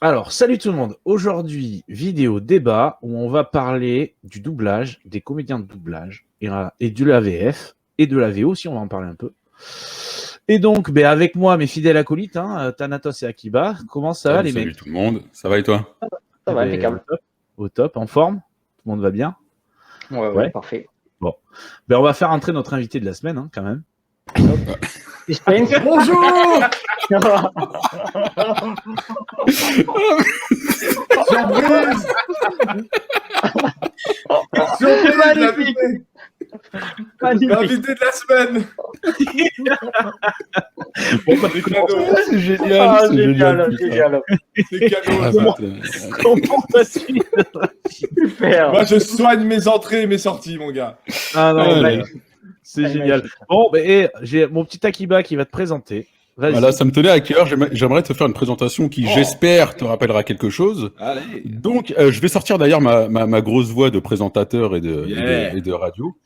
Alors, salut tout le monde. Aujourd'hui, vidéo débat où on va parler du doublage, des comédiens de doublage et de la VF et de la VO si on va en parler un peu. Et donc, avec moi, mes fidèles acolytes, Thanatos et Akiba. Comment ça va les mecs? Salut tout le monde, ça va et toi? Ça va, impeccable. Au top, en forme? Tout le monde va bien? Ouais, parfait. Bon. On va faire entrer notre invité de la semaine, quand même. Suspense. Bonjour. Surprise. Magnifique. L'invité de la semaine. C'est génial, Ah, c'est génial. C'est cadeau. Ah, ça. Comment ça suit? Super. Moi, je soigne mes entrées et mes sorties, mon gars. Ah non, Ouais. c'est Ouais, génial. magique. Bon, j'ai mon petit Akiba qui va te présenter. Vas-y. Voilà, ça me tenait à cœur. J'aimerais te faire une présentation qui, j'espère, te rappellera quelque chose. Allez. Donc, je vais sortir d'ailleurs ma grosse voix de présentateur et de radio.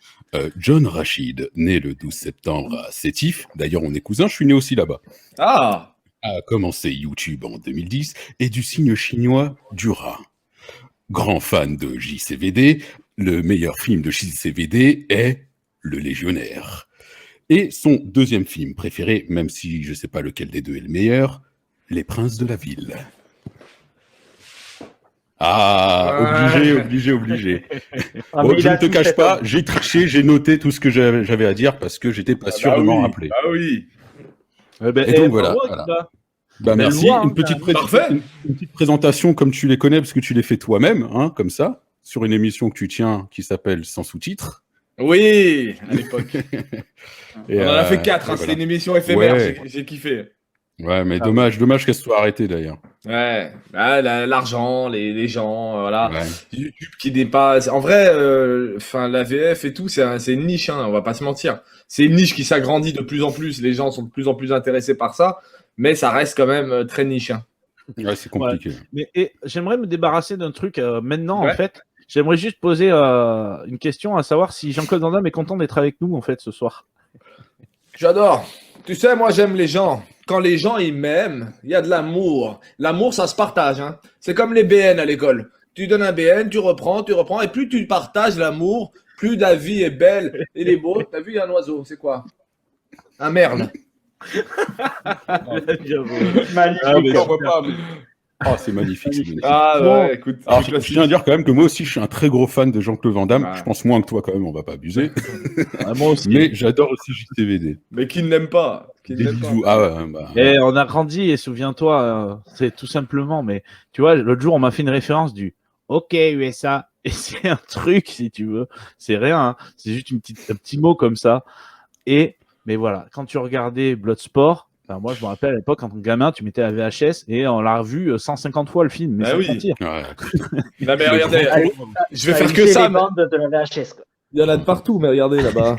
John Rachid, né le 12 septembre à Sétif. D'ailleurs, on est cousins, je suis né aussi là-bas. Ah. A commencé YouTube en 2010 et du signe chinois du rat. Grand fan de JCVD, le meilleur film de JCVD est Le Légionnaire. Et son deuxième film préféré, même si je ne sais pas lequel des deux est le meilleur, Les Princes de la Ville. Ah, obligé. Ah, Bon, mais il je a ne te tout cache fait, pas, homme. j'ai triché, j'ai noté tout ce que j'avais à dire parce que j'étais pas sûr de m'en oui. rappeler. Ah oui. Et donc voilà, bravo, voilà. Akiba. Bah, Belle merci. voix, hein, Une petite, Parfait. une petite présentation comme tu les connais, parce que tu les fais toi-même, hein, comme ça, sur une émission que tu tiens qui s'appelle Sans sous-titres. Oui, à l'époque. Et, On en a fait 4, et c'était voilà. une émission éphémère, Ouais. j'ai kiffé. Ouais, mais Ah dommage qu'elle soit arrêtée d'ailleurs. Ouais, l'argent, les gens, voilà. Ouais. YouTube qui dépasse. En vrai, la VF et tout, c'est une niche, hein, on va pas se mentir. C'est une niche qui s'agrandit de plus en plus. Les gens sont de plus en plus intéressés par ça, mais ça reste quand même très niche. Hein. Ouais, c'est compliqué. J'aimerais me débarrasser d'un truc maintenant, Ouais. en fait. J'aimerais juste poser une question, à savoir si Jean-Claude Van Damme est content d'être avec nous, en fait, ce soir. J'adore. Tu sais, moi, j'aime les gens. Quand les gens, ils m'aiment, il y a de l'amour. L'amour, ça se partage. Hein. C'est comme les BN à l'école. Tu donnes un BN, tu reprends. Et plus tu partages l'amour, plus la vie est belle et est beau. T'as vu, il y a un oiseau. C'est quoi? Un merle. Magnifique. On voit pas, mais- Oh, c'est magnifique. c'est magnifique. Ah, Bon. ouais, écoute. Alors, c'est je classique. tiens à dire quand même que moi aussi, je suis un très gros fan de Jean-Claude Van Damme. Ouais. Je pense moins que toi quand même, on va pas abuser. Ah, moi aussi. Mais j'adore aussi JTVD. Mais qui ne l'aime pas? Qui ne Des l'aime pas? bisous. Ah ouais, bah, Et on a grandi, et souviens-toi, c'est tout simplement, mais tu vois, l'autre jour, on m'a fait une référence du OK USA, et c'est un truc, si tu veux, c'est rien, hein. C'est juste un petit mot comme ça. Mais voilà, quand tu regardais Bloodsport, moi je me rappelle à l'époque, quand on était gamin, tu mettais la VHS et on l'a revu 150 fois le film, mais Bah sans oui. mentir. ouais. Non, mais regardez, Allez, je vais t'as faire que usé ça. les mais- bandes de la VHS, quoi. Il y en a de partout, mais regardez là-bas.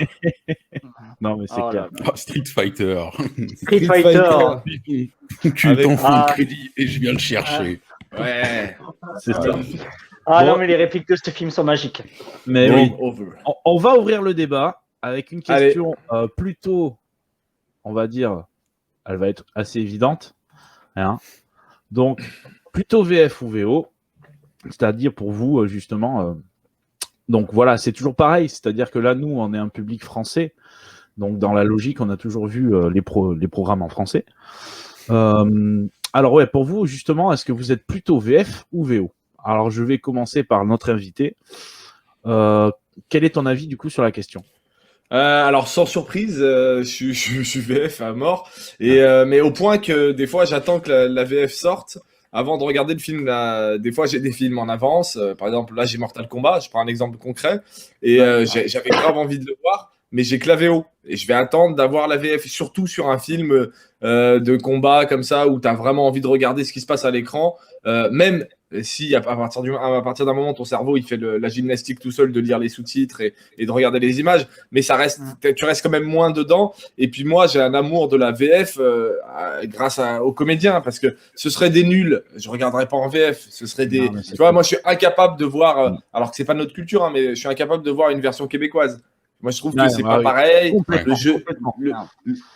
Non, mais c'est Oh clair. là Ah, Street Fighter. Street Fighter. Tu Avec- t'enfonds Ah. le crédit et je viens le chercher. Ouais. C'est ça. Ah Bon. non, mais les répliques de ce film sont magiques. Mais Game oui, over. on va ouvrir le débat avec une Allez. question plutôt, on va dire, elle va être assez évidente. Hein. Donc, plutôt VF ou VO, c'est-à-dire pour vous, justement. Donc voilà, c'est toujours pareil, c'est-à-dire que là, nous, on est un public français. Donc, dans la logique, on a toujours vu les programmes en français. Alors, ouais, pour vous, justement, est-ce que vous êtes plutôt VF ou VO? Alors, je vais commencer par notre invité. Quel est ton avis, du coup, sur la question? Alors sans surprise, je suis VF à mort, mais au point que des fois j'attends que la VF sorte avant de regarder le film. Des fois j'ai des films en avance, par exemple là j'ai Mortal Kombat, je prends un exemple concret, et j'avais grave envie de le voir, mais j'ai que la VO, et je vais attendre d'avoir la VF, surtout sur un film de combat comme ça, où tu as vraiment envie de regarder ce qui se passe à l'écran, même si à partir d'un moment ton cerveau il fait la gymnastique tout seul de lire les sous-titres et de regarder les images, mais ça reste, tu restes quand même moins dedans. Et puis moi j'ai un amour de la VF grâce aux comédiens, parce que ce serait des nuls, je regarderais pas en VF, ce serait des, Non, mais c'est tu vois, moi je suis incapable de voir, alors que c'est pas notre culture, hein, mais je suis incapable de voir une version québécoise. Moi, je trouve Ouais, que c'est ouais, pas ouais. pareil. Complètement, Le jeu, complètement.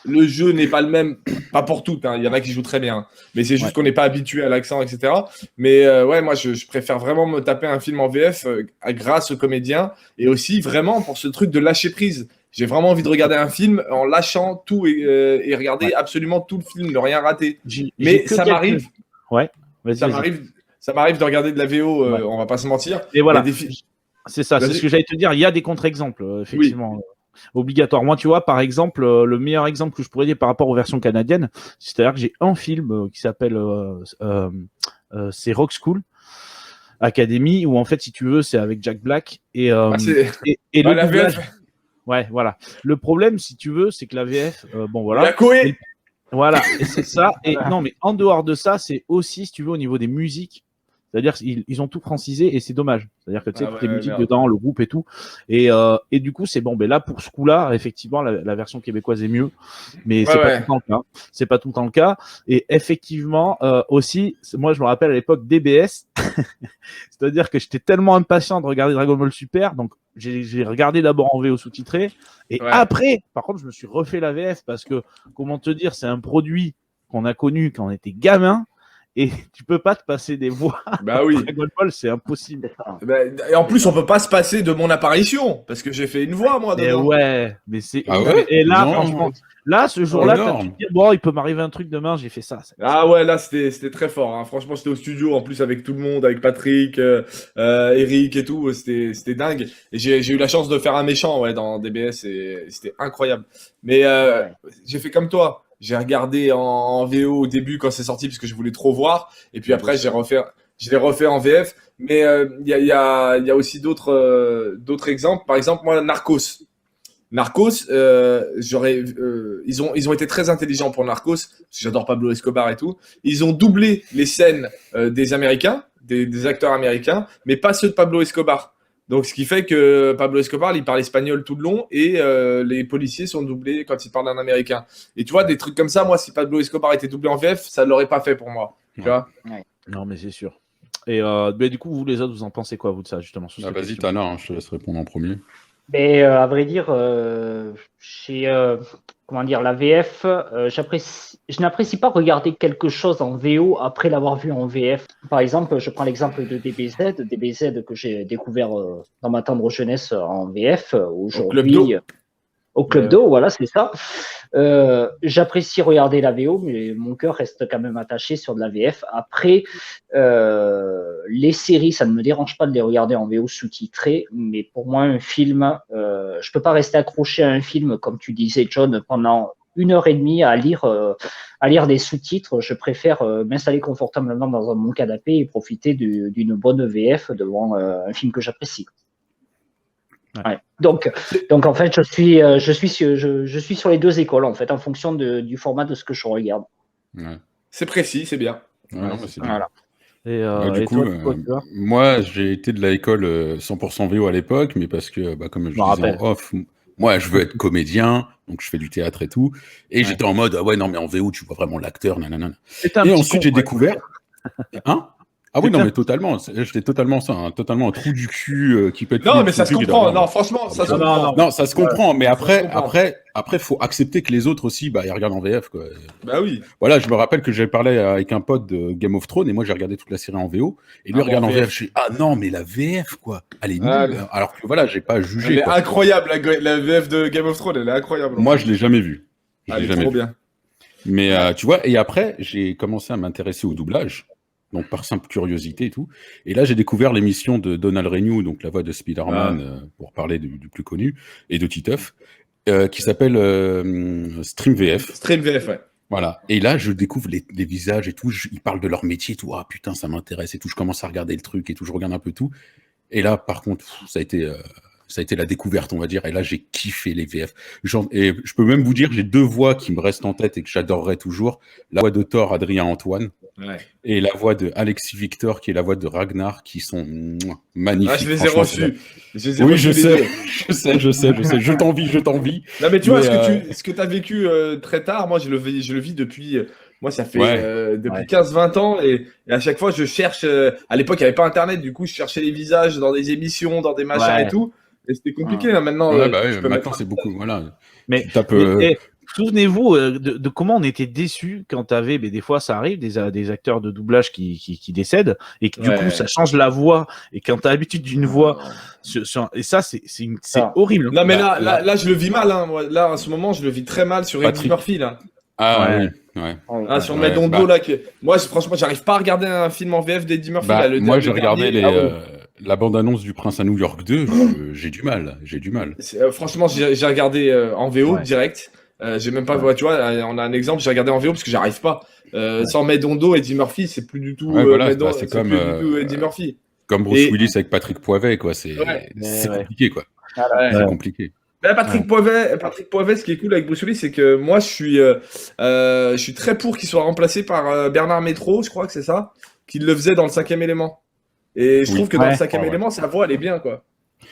le jeu n'est pas le même, pas pour toutes. Hein. Il y en a qui jouent très bien, mais c'est juste Ouais. qu'on n'est pas habitué à l'accent, etc. Mais ouais, moi, je préfère vraiment me taper un film en VF grâce aux comédiens et aussi vraiment pour ce truc de lâcher prise. J'ai vraiment envie de regarder un film en lâchant tout et regarder Ouais. absolument tout le film, ne rien rater. J'ai Mais que ça quelques- m'arrive, Ouais, vas-y, ça vas-y. m'arrive, ça m'arrive de regarder de la VO. Ouais. On va pas se mentir. Et Il y a voilà, des films. c'est ça, c'est Vas-y. ce que j'allais te dire. Il y a des contre-exemples, Oui. effectivement, obligatoires. Moi, tu vois, par exemple, le meilleur exemple que je pourrais dire par rapport aux versions canadiennes, c'est-à-dire que j'ai un film qui s'appelle c'est Rock School Academy, où en fait, si tu veux, c'est avec Jack Black et Ah, c'est et ah, le la doublage. VF. Ouais, voilà. Le problème, si tu veux, c'est que la VF, bon La voilà. Koé. Voilà, et c'est ça. Et Voilà. non, mais en dehors de ça, c'est aussi, si tu veux, au niveau des musiques. C'est-à-dire qu'ils ont tout francisé et c'est dommage. C'est-à-dire que tu sais, Ah toutes les ouais, musiques merde. dedans, le groupe et tout. Et du coup, c'est bon. Ben là, pour ce coup-là, effectivement, la version québécoise est mieux. Mais c'est pas Ouais. tout le temps le cas. C'est pas tout le temps le cas. Et effectivement, aussi, moi, je me rappelle à l'époque DBS. C'est-à-dire que j'étais tellement impatient de regarder Dragon Ball Super. Donc, j'ai regardé d'abord en VO sous-titré. Et Ouais. après, par contre, je me suis refait la VF parce que, comment te dire, c'est un produit qu'on a connu quand on était gamin. Et tu peux pas te passer des voix. Bah oui. Dragon Ball, c'est impossible. C'est ça. Bah, et en plus, on peut pas se passer de mon apparition parce que j'ai fait une voix moi Et dedans. ouais, mais c'est. Ah ouais Et là, Non. franchement, là, ce jour-là, t'as Énorme. dû te dire, bon, il peut m'arriver un truc demain, j'ai fait ça. Ah ouais, là c'était très fort. Hein. Franchement, j'étais au studio en plus avec tout le monde, avec Patrick, Eric et tout. C'était dingue. Et j'ai eu la chance de faire un méchant ouais dans DBS et c'était incroyable. Mais Ouais. j'ai fait comme toi. J'ai regardé en VO au début quand c'est sorti parce que je voulais trop voir. Et puis après, je l'ai refait en VF. Mais il y a aussi d'autres exemples. Par exemple, moi, Narcos. Narcos, ils ont été très intelligents pour Narcos. Parce que j'adore Pablo Escobar et tout. Ils ont doublé les scènes des Américains, des acteurs américains, mais pas ceux de Pablo Escobar. Donc, ce qui fait que Pablo Escobar, il parle espagnol tout le long et les policiers sont doublés quand il parle un Américain. Et tu vois, des trucs comme ça, moi, si Pablo Escobar était doublé en VF, ça ne l'aurait pas fait pour moi. Tu vois. Non, mais c'est sûr. Et mais du coup, vous les autres, vous en pensez quoi, vous, de ça, justement sur Ah, cette vas-y, question Tana, je te laisse répondre en premier. Mais à vrai dire, chez comment dire, la VF, je n'apprécie pas regarder quelque chose en VO après l'avoir vu en VF. Par exemple, je prends l'exemple de DBZ que j'ai découvert dans ma tendre jeunesse en VF. Aujourd'hui, au Club d'eau, voilà, c'est ça. J'apprécie regarder la VO, mais mon cœur reste quand même attaché sur de la VF. Après, les séries, ça ne me dérange pas de les regarder en VO sous-titré, mais pour moi, un film, je peux pas rester accroché à un film, comme tu disais, John, pendant 1 heure et demie à lire des sous-titres. Je préfère m'installer confortablement dans mon canapé et profiter d'une bonne VF devant un film que j'apprécie. Ouais. Donc en fait, je suis sur les deux écoles en fait, en fonction du format de ce que je regarde. Ouais. C'est précis, c'est bien. Ouais, non, mais c'est bien. Voilà. Et, Du et coup, toi, tu vois moi, j'ai été de l'école 100% VO à l'époque, mais parce que, comme je disais rappelle. en off, moi, je veux être comédien, donc je fais du théâtre et tout. Et j'étais en mode, ah ouais, non, mais en VO, tu vois vraiment l'acteur, nanana. C'était un Et petit ensuite, con, j'ai quoi. découvert. Hein? Ah oui, C'était non, un- mais totalement. J'étais totalement ça, totalement un trou du cul qui pète Non, le mais ça se truc et comprend. derrière, Non, franchement, ça se Non, comprend. non. Non, ça se comprend, mais se après, comprend. faut accepter que les autres aussi, ils regardent en VF, quoi. Bah oui. Voilà, je me rappelle que j'avais parlé avec un pote de Game of Thrones et moi j'ai regardé toute la série en VO et lui Ah, regarde bon, en VF. VF. Je dis ah non mais la VF quoi, elle est nulle. Ah, Alors que voilà, j'ai pas Elle jugé est quoi. incroyable, la VF de Game of Thrones, elle est incroyable. Moi je l'ai jamais vue. Je Elle l'ai est jamais trop vue. bien. Mais tu vois, et après j'ai commencé à m'intéresser au doublage, donc par simple curiosité et tout. Et là j'ai découvert l'émission de Donald Renew, donc la voix de Spider-Man pour parler du plus connu et de Titeuf, qui s'appelle Stream VF. Stream VF, ouais. Voilà. Et là, je découvre les visages et tout. Ils parlent de leur métier et tout. Ah putain, ça m'intéresse et tout. Je commence à regarder le truc et tout. Je regarde un peu tout. Et là, par contre, ça a été la découverte, on va dire. Et là, j'ai kiffé les VF. Et je peux même vous dire, j'ai deux voix qui me restent en tête et que j'adorerais toujours. La voix de Thor, Adrien Antoine. Ouais. Et la voix de Alexis Victor, qui est la voix de Ragnar, qui sont magnifiques. Ah, je les ai Franchement, reçus. Oui, je les sais, deux. je sais. Je t'envie. Non, mais tu vois, Mais, ce que tu as vécu très tard, moi, je le vis depuis. Moi, ça fait Ouais. depuis 15-20 ans et à chaque fois, je cherche. À l'époque, il n'y avait pas Internet, du coup, je cherchais les visages dans des émissions, dans des machins Ouais. et tout. Et c'était compliqué, hein, maintenant. Ouais, Tu peux maintenant mettre- c'est beaucoup. Voilà. Mais, Tu tapes, souvenez-vous de comment on était déçus quand t'avais, mais des fois ça arrive, des acteurs de doublage qui décèdent et que du Ouais. coup ça change la voix et quand t'as l'habitude d'une voix, et ça c'est Ah. horrible. Non, mais Bah, là, je le vis mal. Hein. Moi, là, en ce moment, je le vis très mal sur Eddie Patrick. Murphy. Là. Ah Ouais. oui, ouais. Ah, sur Ouais, Medondo, bah. là. Moi, franchement, j'arrive pas à regarder un film en VF d'Eddie Murphy. Bah, là, le moi, le j'ai regardé dernier. Ah oui. la bande-annonce du Prince à New York 2. J'ai du mal. Franchement, j'ai regardé en VO Ouais. direct. J'ai même pas, Ouais. Tu vois, on a un exemple, j'ai regardé en VO parce que j'arrive pas. Sans Medondo, Eddie Murphy, c'est plus du tout Ouais, voilà, Medondo, c'est c'est comme, plus du tout Eddie Murphy. Comme Bruce Et- Willis avec Patrick Poivet, quoi. C'est Ouais. Ouais. compliqué, quoi. Voilà. C'est Ouais. compliqué. Ben, Patrick Poivet, ce qui est cool avec Bruce Willis, c'est que moi, je suis très pour qu'il soit remplacé par Bernard Métro, je crois que c'est ça, qui le faisait dans le 5e élément. Et je Oui. trouve que dans le Ouais. 5e Ouais. élément, sa voix, elle est bien, quoi.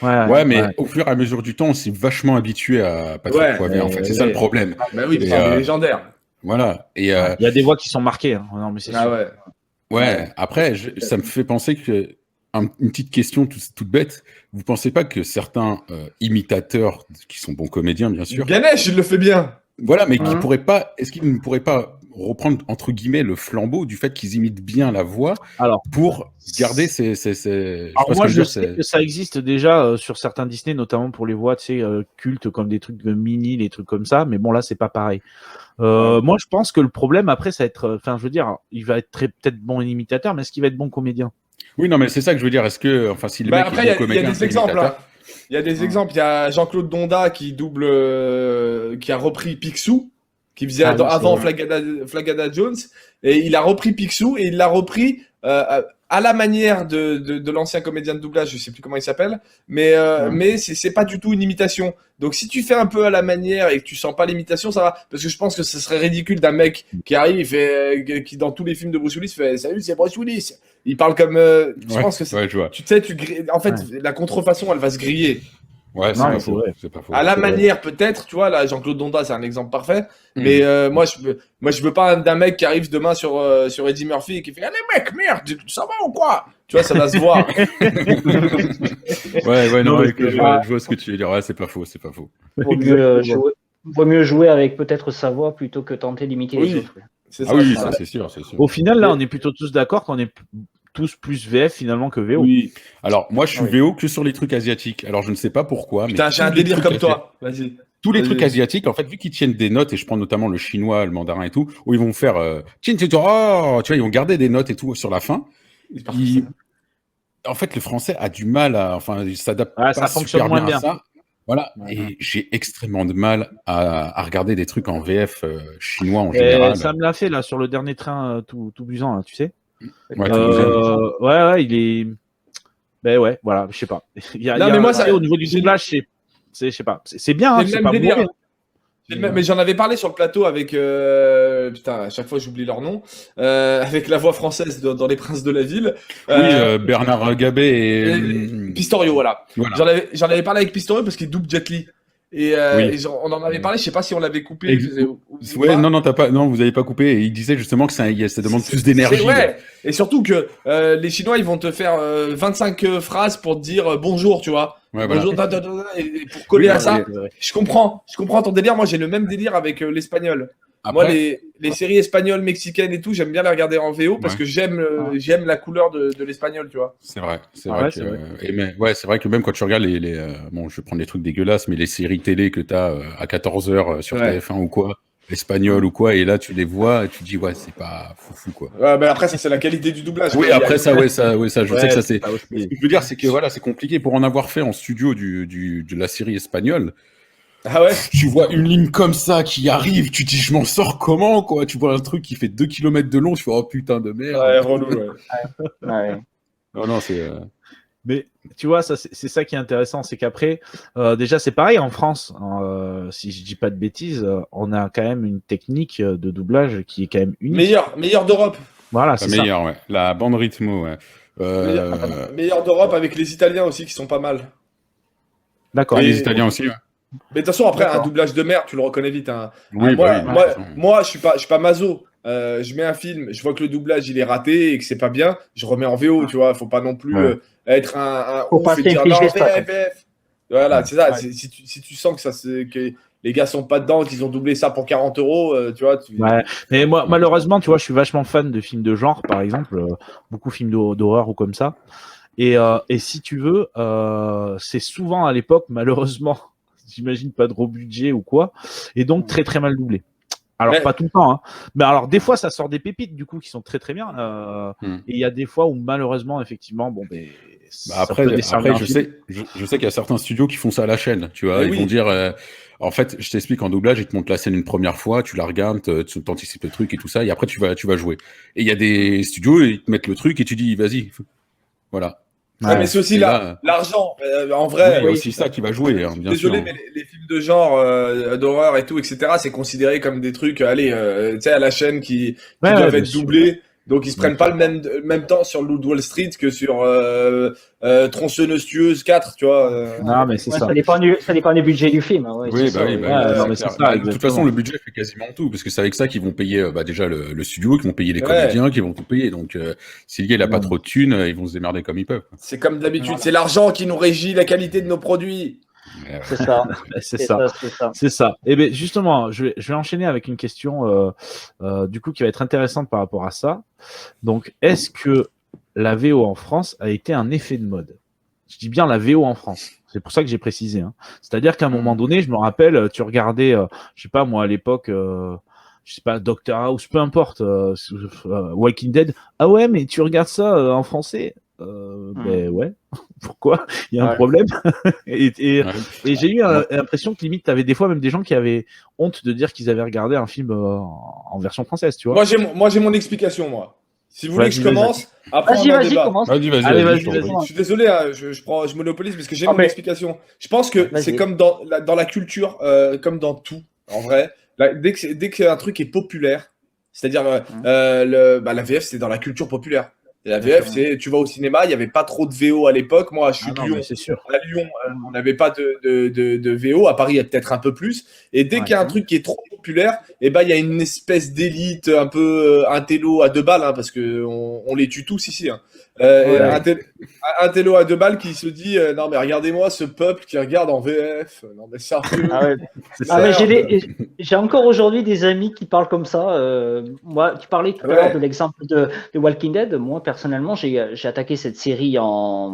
Ouais, mais au fur et à mesure du temps, on s'est vachement habitué à Patrick Ouais, Poivet, en fait. C'est ça le problème. Bah oui, parce Et, qu'il est légendaire. Voilà. Et Il y a des voix qui sont marquées. Hein. Non, mais c'est Ah sûr. ouais. ouais, après, ça me fait penser que une petite question toute bête. Vous pensez pas que certains imitateurs, qui sont bons comédiens, bien sûr, Ganesh, il le fait bien. voilà, mais qui Mhm. pourraient pas, est-ce qu'ils ne pourraient pas reprendre, entre guillemets, le flambeau du fait qu'ils imitent bien la voix Alors, pour garder ces je sais alors pas ce moi que je veux dire, sais que ça existe déjà sur certains Disney, notamment pour les voix, tu sais, cultes comme des trucs de Mini, les trucs comme ça. Mais bon là c'est pas pareil. Moi je pense que le problème après ça va être, enfin je veux dire, il va être peut-être bon imitateur, mais est-ce qu'il va être bon comédien? Oui, non, mais c'est ça que je veux dire. Est-ce que, enfin, si le Bah mec après, est il y, bon a comédien, des c'est exemples. imitateur. Il y a des exemples. Il y a Jean-Claude Donda qui double, qui a repris Picsou, qui faisait Ah oui, c'est avant vrai. Flagada Jones, et il a repris Picsou et il l'a repris à la manière de l'ancien comédien de doublage. Je sais plus comment il s'appelle, mais c'est pas du tout une imitation. Donc si tu fais un peu à la manière et que tu sens pas l'imitation, ça va. Parce que je pense que ce serait ridicule d'un mec qui arrive, qui dans tous les films de Bruce Willis fait "Salut, c'est Bruce Willis". Il parle comme. Je Ouais, pense que c'est. ouais, je vois. Tu sais, en fait, la contrefaçon, elle va se griller. Ouais, c'est Non, pas mais c'est faux. vrai. C'est pas faux. À la c'est vrai. manière, peut-être, tu vois, là, Jean-Claude Donda, c'est un exemple parfait. Mm. Mais moi, je veux pas d'un mec qui arrive demain sur Eddie Murphy et qui fait "Allez, mec, merde, ça va ou quoi?" Tu vois, ça va se voir. Ouais, non, Non, mais je vois ce que tu veux dire. Ouais, c'est pas faux. Vaut mieux jouer avec peut-être sa voix plutôt que tenter d'imiter Oui. les autres. C'est Ah oui, ça. ça c'est sûr, c'est sûr. Au final là on est plutôt tous d'accord qu'on est tous plus VF finalement que VO. Oui. Alors, moi, je suis Oui. VO que sur les trucs asiatiques. Alors, je ne sais pas pourquoi, Putain, mais j'ai un tous les délire trucs comme toi. Vas-y. tous les Vas-y. trucs asiatiques, en fait, vu qu'ils tiennent des notes, et je prends notamment le chinois, le mandarin et tout, où ils vont faire Chin, tu vois, ils vont garder des notes et tout sur la fin. En fait, le français a du mal à, enfin, il s'adapte Ouais, ça pas fonctionne super moins bien à bien. ça. Voilà. Ouais. Et j'ai extrêmement de mal à regarder des trucs en VF chinois en Et général. ça me l'a fait là sur le dernier train tout buisant, là, tu sais. Ouais, tout le monde. Ouais, il est. Ben ouais, voilà, je sais pas. Non, mais moi, tu sais, ça- au niveau du j'ai- doublage, je sais pas. C'est bien, C'est hein, le c'est même pas délire. mauvais. Mais j'en avais parlé sur le plateau avec putain, à chaque fois j'oublie leur nom, avec la voix française dans Les Princes de la Ville. Oui, Bernard Gabet et Pistorio, voilà. voilà. J'en avais parlé avec Pistorio parce qu'il double Jet Li. Et, Oui. on en avait parlé, je sais pas si on l'avait coupé. Et- ou Ouais, pas. non, vous avez pas coupé. Et il disait justement que ça demande plus d'énergie. C'est vrai. Et surtout que les Chinois, ils vont te faire 25 phrases pour te dire bonjour, tu vois. Ouais, voilà. Bonjour, et pour coller à ça. Ouais. Je comprends ton délire. Moi, j'ai le même délire avec l'espagnol. Moi, Après, les séries espagnoles, mexicaines et tout, j'aime bien les regarder en VO parce Ouais. que j'aime la couleur de l'espagnol, tu vois. c'est vrai, c'est Ah vrai ouais, que, c'est vrai. c'est vrai que même quand tu regardes bon, je vais prendre des trucs dégueulasses, mais les séries télé que t'as à 14h sur Ouais. TF1 ou quoi, espagnol ou quoi, et là tu les vois et tu dis ouais, c'est pas fou quoi. Ouais, mais après, ça, c'est la qualité du doublage. Oui, quoi. après ça, je sais que ça c'est. pas aussi. Ce que je veux dire, c'est que voilà, c'est compliqué pour en avoir fait en studio de la série espagnole. Ah ouais. Tu vois une ligne comme ça qui arrive, tu te dis je m'en sors comment quoi. Tu vois un truc qui fait 2 km de long, tu fais oh putain de merde. Ouais, relou, ouais. Ouais. Non, c'est. Mais tu vois, ça, c'est ça qui est intéressant, c'est qu'après, déjà c'est pareil en France, si je dis pas de bêtises, on a quand même une technique de doublage qui est quand même unique. Meilleur d'Europe. Voilà, c'est ça. meilleur, ouais. La bande rythmo, ouais. Meilleur d'Europe avec les Italiens aussi qui sont pas mal. D'accord. Et Et- les Italiens aussi, ouais. Mais de toute façon, après, un D'accord. doublage de merde, tu le reconnais vite. Hein. Oui, moi, bah oui, moi, de toute façon. moi, je suis pas maso. Je mets un film, je vois que le doublage il est raté et que c'est pas bien, je remets en VO, tu vois. Faut pas non plus Ouais. être un Faut ouf pas et dire s'infliger non, ça, quoi. VF. Voilà, c'est ça. Ouais. Si tu sens que les gars sont pas dedans, qu'ils ont doublé ça pour 40 euros, tu vois. Ouais. Mais moi, malheureusement, tu vois, je suis vachement fan de films de genre, par exemple, beaucoup de films d'horreur ou comme ça. Et si tu veux, c'est souvent à l'époque, malheureusement, j'imagine pas de gros budget ou quoi, et donc très très mal doublé. Alors pas tout le temps, hein. Mais alors des fois ça sort des pépites du coup qui sont très très bien. Et il y a des fois où malheureusement effectivement bon ben Après, je sais qu'il y a certains studios qui font ça à la chaîne, tu vois. Mais Ils oui. vont dire, en fait, je t'explique en doublage, ils te montrent la scène une première fois, tu la regardes, tu t'anticipes le truc et tout ça, et après tu vas jouer. Et il y a des studios, ils te mettent le truc et tu dis, vas-y, voilà. Ouais, mais c'est aussi Et là, l'argent. En oui, vrai, il y a aussi ça qui va jouer, hein, bien sûr. désolé, mais les films de genre, d'horreur et tout, etc., c'est considéré comme des trucs, allez, tu sais, à la chaîne qui doivent bien être sûr. doublés. Donc ils se Bien prennent pas le même temps sur Loup de Wall Street que sur Tronçonneuse Tueuse 4, tu vois. Non mais c'est Ouais, ça. ça dépend du budget du film. Ouais, Oui, c'est bah ça, oui, ouais. bah oui, non, c'est mais c'est clair. ça, Bah, de toute exactement. façon, le budget fait quasiment tout, parce que c'est avec ça qu'ils vont payer déjà le studio, qu'ils vont payer les Ouais. comédiens, qu'ils vont tout payer. Donc, si le gars il a pas Ouais. trop de thunes, ils vont se démerder comme ils peuvent. C'est comme d'habitude, Voilà. c'est l'argent qui nous régit la qualité de nos produits. C'est ça. C'est C'est ça. ça, c'est ça. C'est ça. Et bien justement, je vais enchaîner avec une question du coup qui va être intéressante par rapport à ça. Donc, est-ce que la VO en France a été un effet de mode? Je dis bien la VO en France. C'est pour ça que j'ai précisé. Hein. C'est-à-dire qu'à un moment donné, je me rappelle, tu regardais, je sais pas moi à l'époque, je sais pas Doctor House, peu importe, Walking Dead. Ah ouais, mais tu regardes ça en français? Ben ouais. Pourquoi? Il y a un Ouais. problème. et Ouais. j'ai eu l'impression que limite, t'avais des fois même des gens qui avaient honte de dire qu'ils avaient regardé un film en version française, tu vois. Moi, j'ai mon explication, moi. Si vous voulez que je Vas-y, vas-y. commence, après on Vas-y, a un vas-y, débat. commence. Allez, Allez, vas-y, vas-y, je t'en vas-y. prie. Je suis désolé, hein, je monopolise parce que j'ai Ah, mon mais- explication. Je pense que Vas-y. c'est comme dans la culture, comme dans tout, en vrai. Dès qu'un truc est populaire, c'est-à-dire la VF, c'est dans la culture populaire. Et la VF, c'est tu vas au cinéma, il n'y avait pas trop de VO à l'époque. Moi, je suis Ah de non, Lyon. mais c'est sûr. À Lyon, on n'avait pas de VO. À Paris, il y a peut-être un peu plus. Et dès qu'il y a un truc qui est trop populaire, et ben il y a une espèce d'élite un peu intello à 2 balles, hein, parce que on les tue tous ici. Hein. Un télo à 2 balles qui se dit non mais regardez-moi ce peuple qui regarde en VF. Non mais sérieux. Ah ouais. C'est Ah, ça. mais j'ai encore aujourd'hui des amis qui parlent comme ça. Moi, tu parlais tout à l'heure de l'exemple de Walking Dead. Moi, personnellement, j'ai attaqué cette série en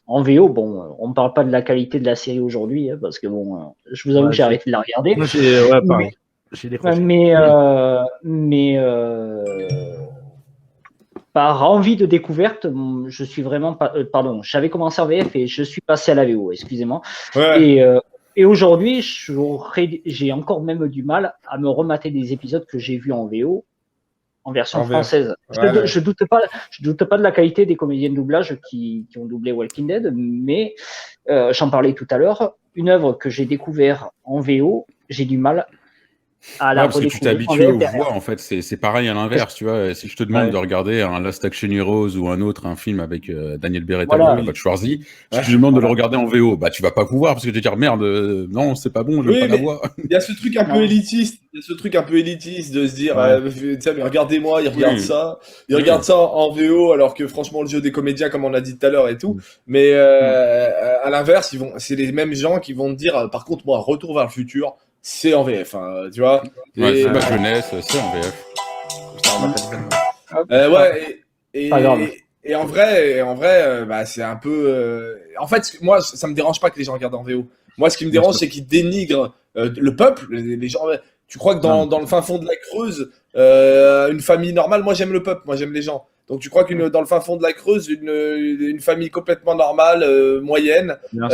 VO. Bon, on ne parle pas de la qualité de la série aujourd'hui, hein, parce que bon, je vous avoue Ouais, que j'ai arrêté de la regarder. Moi, pareil. J'ai décroché. Mais par envie de découverte, je suis vraiment pas. Pardon, j'avais commencé en VF et je suis passé à la VO. Excusez-moi. Ouais. Et aujourd'hui, j'ai encore même du mal à me remater des épisodes que j'ai vus en VO en version française. Ouais. Je doute pas de la qualité des comédiens de doublage qui ont doublé Walking Dead, mais j'en parlais tout à l'heure. Une œuvre que j'ai découvert en VO, j'ai du mal à la Parce que tu t'es redécouvrir en habitué aux VF. voix, en fait, c'est pareil à l'inverse, tu vois. Si je te demande de regarder un Last Action Heroes ou un film avec Daniel Beretta ou Pat Schwarzy, si je te demande de le regarder en VO, bah tu vas pas pouvoir parce que tu vas dire merde, non, c'est pas bon, je veux pas la voix. Il y a ce truc un peu élitiste, de se dire, tiens, mais regardez-moi, il regarde ça, ça en VO, alors que franchement le jeu des comédiens, comme on a dit tout à l'heure et tout, mais à l'inverse, c'est les mêmes gens qui vont te dire, par contre moi, Retour vers le futur, c'est en VF, hein, tu vois. Ouais, c'est ma jeunesse, c'est en VF. Et en vrai, bah, c'est un peu. En fait, moi, ça me dérange pas que les gens regardent en VO. Moi, ce qui me dérange, c'est qu'ils dénigrent le peuple, les gens. Tu crois que dans le fin fond de la Creuse, une famille normale, moi j'aime le peuple, moi j'aime les gens. Donc tu crois dans le fin fond de la Creuse, une famille complètement normale, moyenne, va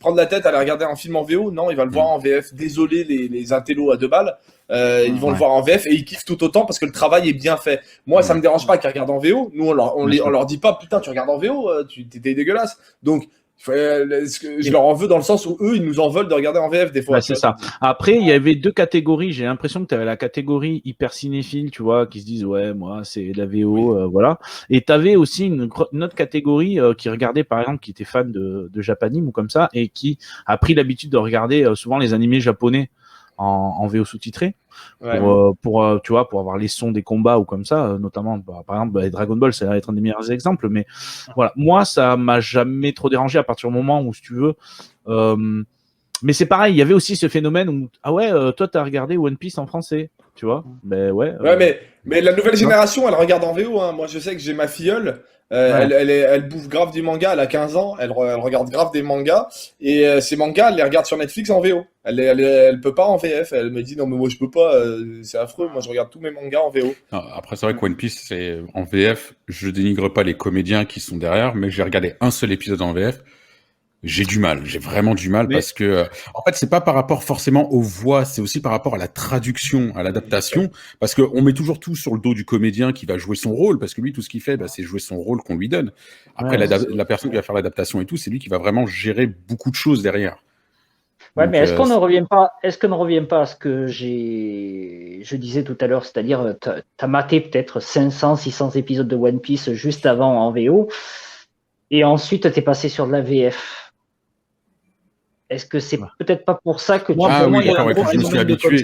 prendre la tête à aller regarder un film en VO? Non, il va le voir en VF. Désolé les intellos à 2 balles. Ils vont le voir en VF et ils kiffent tout autant parce que le travail est bien fait. Moi, ça me dérange pas qu'ils regardent en VO. Nous, on leur dit pas, putain, tu regardes en VO, t'es dégueulasse. Donc, je leur en veux dans le sens où eux, ils nous en veulent de regarder en VF des fois. Bah, c'est ça. Après, il y avait 2 catégories. J'ai l'impression que tu avais la catégorie hyper cinéphile, tu vois, qui se disent ouais, moi, c'est la VO, voilà. Et tu avais aussi une autre catégorie qui regardait, par exemple, qui était fan de Japanime ou comme ça, et qui a pris l'habitude de regarder souvent les animés japonais. en VO sous-titré. Ouais. Pour tu vois, pour avoir les sons des combats ou comme ça, notamment par exemple Dragon Ball, ça va être un des meilleurs exemples, mais voilà, moi ça m'a jamais trop dérangé à partir du moment où, si tu veux, mais c'est pareil, il y avait aussi ce phénomène où ah ouais, toi t'as regardé One Piece en français, tu vois, ben ouais, Ouais, mais la nouvelle génération, elle regarde en VO. Hein. Moi, je sais que j'ai ma filleule. Ouais. Elle bouffe grave du manga. Elle a 15 ans. Elle regarde grave des mangas. Et ces mangas, elle les regarde sur Netflix en VO. Elle peut pas en VF. Elle me dit non, mais moi, je peux pas. C'est affreux. Moi, je regarde tous mes mangas en VO. Non, après, c'est vrai que One Piece, c'est en VF. Je dénigre pas les comédiens qui sont derrière, mais j'ai regardé un seul épisode en VF. J'ai vraiment du mal parce que, en fait, c'est pas par rapport forcément aux voix, c'est aussi par rapport à la traduction, à l'adaptation, parce qu'on met toujours tout sur le dos du comédien qui va jouer son rôle, parce que lui, tout ce qu'il fait, c'est jouer son rôle qu'on lui donne. Après, la personne qui va faire l'adaptation et tout, c'est lui qui va vraiment gérer beaucoup de choses derrière. Ouais, Donc, mais est-ce qu'on ne revient pas à ce que je disais tout à l'heure, c'est-à-dire, t'as maté peut-être 500, 600 épisodes de One Piece juste avant en VO, et ensuite t'es passé sur de la VF. Est-ce que c'est peut-être pas pour ça que je me suis habitué.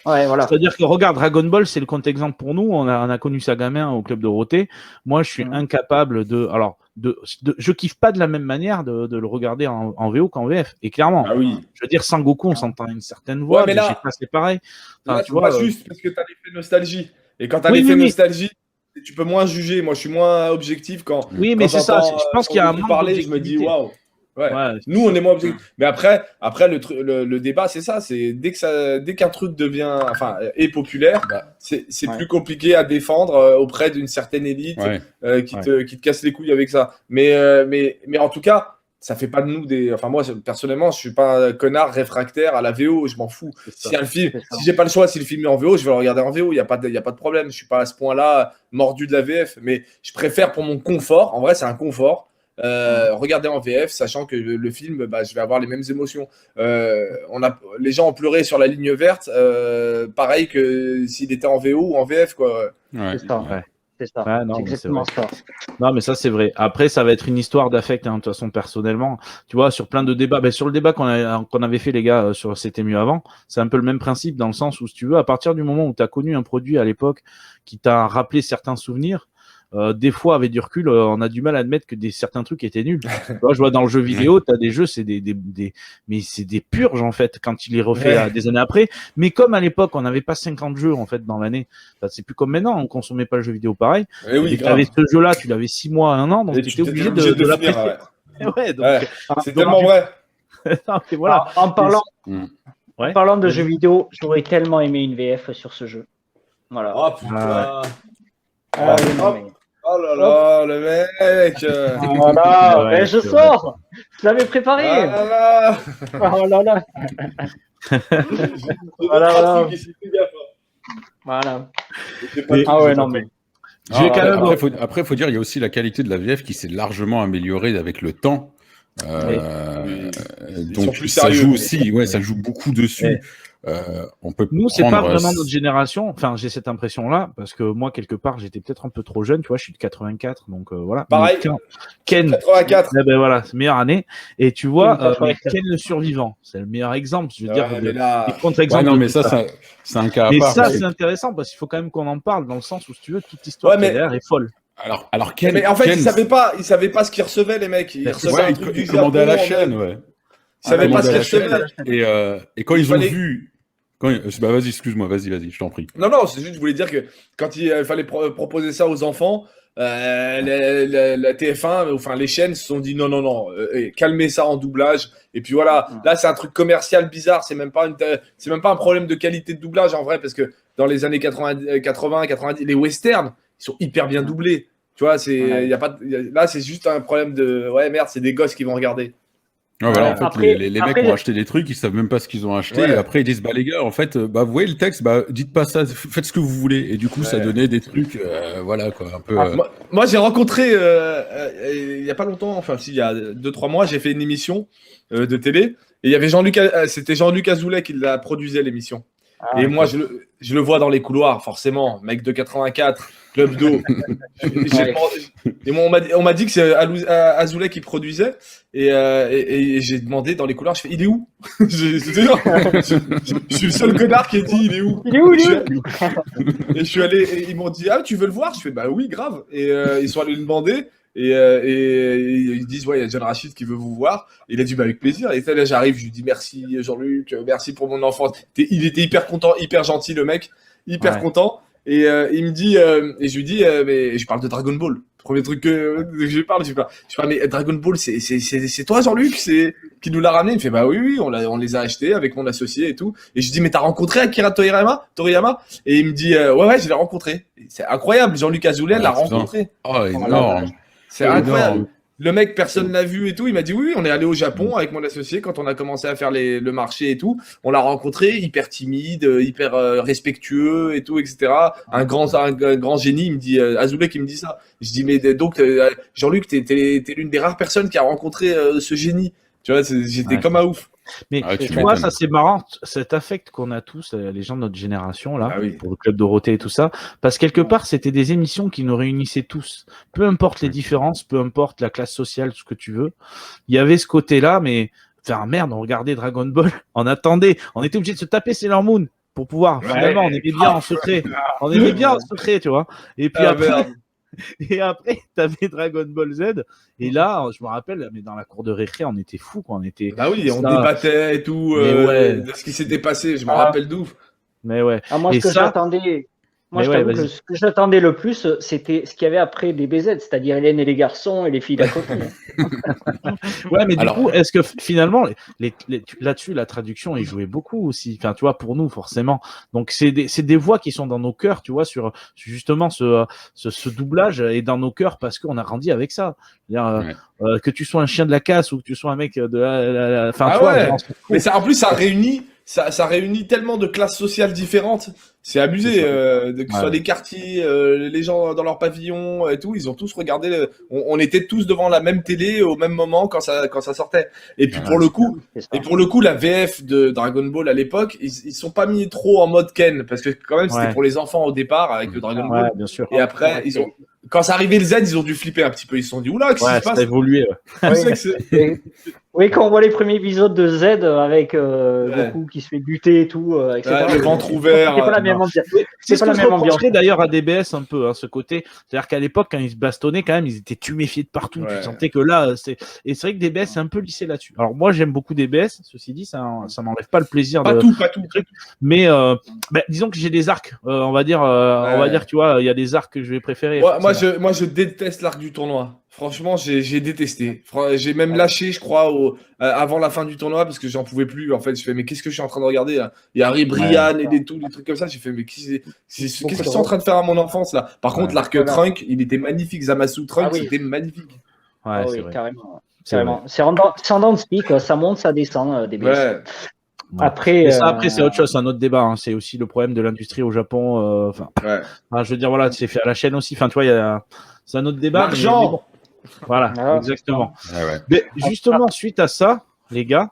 Ouais, voilà. C'est-à-dire que regarde, Dragon Ball, c'est le contre-exemple pour nous. On a connu ça gamin au club Dorothée. Moi, je suis incapable je kiffe pas de la même manière de le regarder en VO qu'en VF. Et clairement, je veux dire, Sangoku, on s'entend une certaine voix, mais là, c'est pareil. Là, tu vois, pas juste parce que t'as l'effet nostalgie. Et quand t'as l'effet nostalgie, tu peux moins juger. Moi, je suis moins objectif quand. Oui, mais c'est ça. Je pense qu'il y a un manque parler, je me dis waouh. Ouais. Nous, on est moins objectifs. Mais après le débat, c'est ça. C'est dès qu'un truc devient, est populaire, c'est plus compliqué à défendre auprès d'une certaine élite qui te casse les couilles avec ça. Mais en tout cas, ça fait pas de nous des. Enfin, moi, personnellement, je suis pas un connard réfractaire à la VO. Je m'en fous. Si j'ai pas le choix, si le film est en VO, je vais le regarder en VO. Il y a pas de problème. Je suis pas à ce point-là mordu de la VF. Mais je préfère pour mon confort. En vrai, c'est un confort. Regarder en VF, sachant que le film, je vais avoir les mêmes émotions. Les gens ont pleuré sur la ligne verte, pareil que s'il était en VO ou en VF, quoi. Ouais. C'est ça. Ouais. C'est ça. Ah, non, c'est exactement ça. Non, mais ça, c'est vrai. Après, ça va être une histoire d'affect, de toute façon, personnellement. Tu vois, sur plein de débats, sur le débat qu'on avait fait, les gars, sur C'était mieux avant, c'est un peu le même principe dans le sens où, si tu veux, à partir du moment où tu as connu un produit à l'époque qui t'a rappelé certains souvenirs, des fois, avec du recul, on a du mal à admettre que certains trucs étaient nuls. Moi, je vois dans le jeu vidéo, tu as des jeux, mais c'est des purges, en fait, quand il est refait des années après. Mais comme à l'époque, on n'avait pas 50 jeux, en fait, dans l'année, c'est plus comme maintenant, on consommait pas le jeu vidéo pareil. Et tu avais ce jeu-là, tu l'avais 6 mois, 1 an, donc tu étais obligé de l'apprécier. C'est tellement vrai. Non, voilà. En parlant de jeux vidéo, j'aurais tellement aimé une VF sur ce jeu. Voilà. Oh putain. Oh là là, le mec. Voilà, mais je sors. Je l'avais préparé. Oh là là. Voilà. Ah ouais, non mais. Après, faut dire, il y a aussi la qualité de la VF qui s'est largement améliorée avec le temps. Donc ça joue aussi, ça joue beaucoup dessus. On peut Nous, c'est pas vraiment notre génération. Enfin, j'ai cette impression-là parce que moi, quelque part, j'étais peut-être un peu trop jeune. Tu vois, je suis de 84, donc voilà. Pareil. Ken, 84. Voilà, c'est meilleure année. Et tu vois, Ken le survivant, c'est le meilleur exemple. Je veux dire, contre-exemple. non, mais ça, c'est un cas à part. Mais ça, c'est intéressant parce qu'il faut quand même qu'on en parle dans le sens où, si tu veux, toute l'histoire derrière est folle. Alors Ken, mais en fait, ils savaient pas ce qu'ils recevaient, les mecs. Ils recevaient un truc du commandaient à la chaîne, Ils savaient pas ce qu'ils recevaient. Et quand ils ont vu. Vas-y, excuse-moi, vas-y, je t'en prie. Non, c'est juste, je voulais dire que quand il fallait proposer ça aux enfants, la TF1, enfin les chaînes se sont dit non, calmez ça en doublage. Et puis voilà, là c'est un truc commercial bizarre, c'est même pas un problème de qualité de doublage en vrai, parce que dans les années 80, 90, les westerns, ils sont hyper bien doublés. Tu vois, là c'est juste un problème de merde, c'est des gosses qui vont regarder. En fait, les mecs ont acheté des trucs, ils savent même pas ce qu'ils ont acheté. Et après, ils disent, les gars, en fait, vous voyez le texte, dites pas ça, faites ce que vous voulez. Et du coup, ça donnait des trutrucs, voilà, quoi, un peu. Moi, j'ai rencontré, il y a pas longtemps, il y a 2-3 mois, j'ai fait une émission de télé. Et il y avait c'était Jean-Luc Azoulay qui la produisait, l'émission. Ah, Et moi, je le vois dans les couloirs, forcément. Mec de 84, Club d'eau. Et moi, on m'a dit que c'est Azoulay qui produisait. Et j'ai demandé dans les couloirs, je fais, il est où? Je suis le seul connard qui a dit, il est où? Il est où, il est où? Et je suis allé, et ils m'ont dit, ah, tu veux le voir? Je fais, bah oui, grave. Et ils sont allés le demander. Et ils disent, ouais, il y a John Rachid qui veut vous voir. Et il a dit, bah, avec plaisir. Et là, j'arrive, je lui dis, merci Jean-Luc, merci pour mon enfance. Il était hyper content, hyper gentil, le mec, hyper content. Et il me dit, et je lui dis, mais je parle de Dragon Ball. Premier truc que je parle, mais Dragon Ball, c'est toi, Jean-Luc, qui nous l'a ramené. Il me fait, bah oui, on les a achetés avec mon associé et tout. Et je lui dis, mais t'as rencontré Akira Toriyama? Et il me dit, ouais, je l'ai rencontré. C'est incroyable, Jean-Luc Azoulay l'a rencontré. Oh, énorme. C'est incroyable. Le mec, personne l'a vu et tout. Il m'a dit oui, on est allé au Japon avec mon associé quand on a commencé à faire le marché et tout. On l'a rencontré, hyper timide, hyper respectueux et tout, etc. Un grand génie. Il me dit Azoulay qui me dit ça. Je dis mais donc Jean-Luc, t'es l'une des rares personnes qui a rencontré ce génie. Tu vois, j'étais comme un ouf. Mais tu vois, ça c'est marrant, cet affect qu'on a tous, les gens de notre génération, là, pour le Club Dorothée et tout ça, parce que quelque part, c'était des émissions qui nous réunissaient tous. Peu importe les différences, peu importe la classe sociale, tout ce que tu veux. Il y avait ce côté-là, mais, enfin, merde, on regardait Dragon Ball, on attendait, on était obligé de se taper Sailor Moon pour pouvoir, finalement, on aimait bien en secret. On aimait bien en secret, tu vois. Et puis après... Et après, t'avais Dragon Ball Z. Et là, je me rappelle, mais dans la cour de récré, on était fous, quoi. On était. Bah oui, on débattait et tout de ce qui s'était passé. Je me rappelle d'ouf. Mais ouais. Ah, moi, ce que j'attendais. Moi, je t'avoue que ce que j'attendais le plus, c'était ce qu'il y avait après DBZ, c'est-à-dire Hélène et les garçons et les filles d'à côté. Ouais, mais du coup, est-ce que finalement, là-dessus, la traduction est jouée beaucoup aussi. Enfin, tu vois, pour nous, forcément. Donc, c'est des voix qui sont dans nos cœurs, tu vois, sur justement ce doublage est dans nos cœurs parce qu'on a grandi avec ça. Que tu sois un chien de la casse ou que tu sois un mec de la. Enfin, tu vois, mais ça, en plus, ça réunit tellement de classes sociales différentes. C'est abusé, que ce soit les quartiers, les gens dans leur pavillon et tout, ils ont tous regardé. On était tous devant la même télé au même moment quand ça sortait. Et puis pour le coup, la VF de Dragon Ball à l'époque, ils sont pas mis trop en mode Ken parce que quand même c'était pour les enfants au départ avec le Dragon Ball. Bien sûr. Et après, quand ça arrivait le Z, ils ont dû flipper un petit peu. Ils se sont dit oula, qu'est-ce qui se passe? Ça a évolué. Oui, quand on voit les premiers épisodes de Z avec Goku qui se fait buter et tout, etc. Le ventre ouvert. C'est pas la même ambiance. C'est pas la même ambiance. D'ailleurs à DBS un peu, ce côté. C'est-à-dire qu'à l'époque, quand ils se bastonnaient, quand même, ils étaient tuméfiés de partout. Tu sentais que là, et c'est vrai que DBS c'est un peu lissé là-dessus. Alors moi, j'aime beaucoup DBS. Ceci dit, ça m'enlève pas le plaisir. Pas tout. Mais disons que j'ai des arcs. On va dire, tu vois, il y a des arcs que je vais préférer. Moi, je déteste l'arc du tournoi. Franchement, j'ai détesté. J'ai même lâché, je crois, avant la fin du tournoi parce que j'en pouvais plus. En fait, je fais, mais qu'est-ce que je suis en train de regarder là? Il y a Harry Brian et des trucs comme ça. J'ai fait, mais qu'est-ce que je suis en train de faire à mon enfance là? Par contre, l'arc Trunk, il était magnifique. Zamasu Trunk, c'était magnifique. Ouais, c'est vrai. Carrément. C'est en dents de spi, quoi. Ça monte, ça descend, des baisses. Après, c'est autre chose, c'est un autre débat. Hein. C'est aussi le problème de l'industrie au Japon. Je veux dire, voilà, c'est fait à la chaîne aussi. Enfin, tu vois, c'est un autre débat. L'argent. Mais bon. Voilà, exactement. Mais justement, suite à ça, les gars,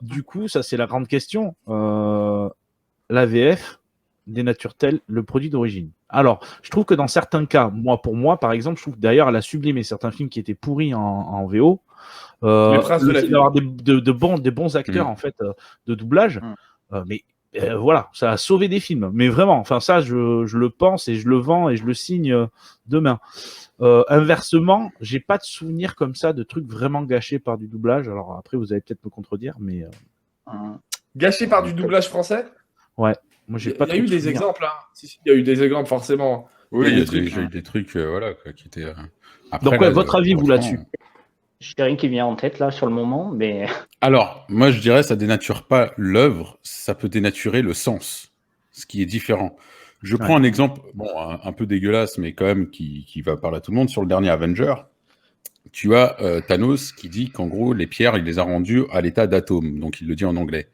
du coup, ça c'est la grande question. La VF dénature-t-elle le produit d'origine? Alors, je trouve que dans certains cas, pour moi, par exemple, je trouve d'ailleurs elle a sublimé certains films qui étaient pourris en VO. D'avoir des bons acteurs en fait de doublage, mais voilà, ça a sauvé des films. Mais vraiment, enfin ça, je le pense et je le vends et je le signe demain. Inversement, j'ai pas de souvenir comme ça de trucs vraiment gâchés par du doublage. Alors après, vous allez peut-être me contredire, mais gâchés par du doublage français? Ouais, moi j'ai pas. Il y a eu des exemples, hein. Si, il y a eu des exemples forcément. Oui, il y a eu des trucs, voilà, quoi, qui étaient. Après, donc, votre avis, vous là-dessus? Je n'ai rien qui vient en tête là sur le moment, mais. Alors, moi je dirais ça dénature pas l'œuvre, ça peut dénaturer le sens, ce qui est différent. Je prends un exemple, un peu dégueulasse, mais quand même qui va parler à tout le monde. Sur le dernier Avenger, tu as Thanos qui dit qu'en gros, les pierres, il les a rendues à l'état d'atome. Donc, il le dit en anglais.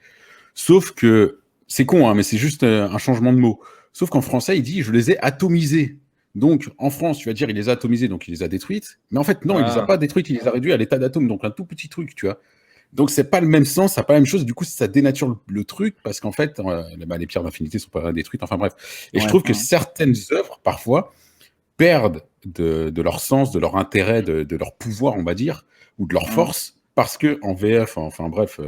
Sauf que, c'est con, hein, mais c'est juste un changement de mot. Sauf qu'en français, il dit « je les ai atomisées ». Donc, en France, tu vas dire « il les a atomisées », donc il les a détruites. Mais en fait, non, il les a pas détruites, il les a réduites à l'état d'atome. Donc, un tout petit truc, tu vois. Donc c'est pas le même sens, c'est pas la même chose. Du coup, ça dénature le truc parce qu'en fait, les pierres d'infinité sont pas détruites. Enfin bref. Et je trouve que certaines œuvres parfois perdent de leur sens, de leur intérêt, de leur pouvoir, on va dire, ou de leur force, parce que en VF, enfin bref,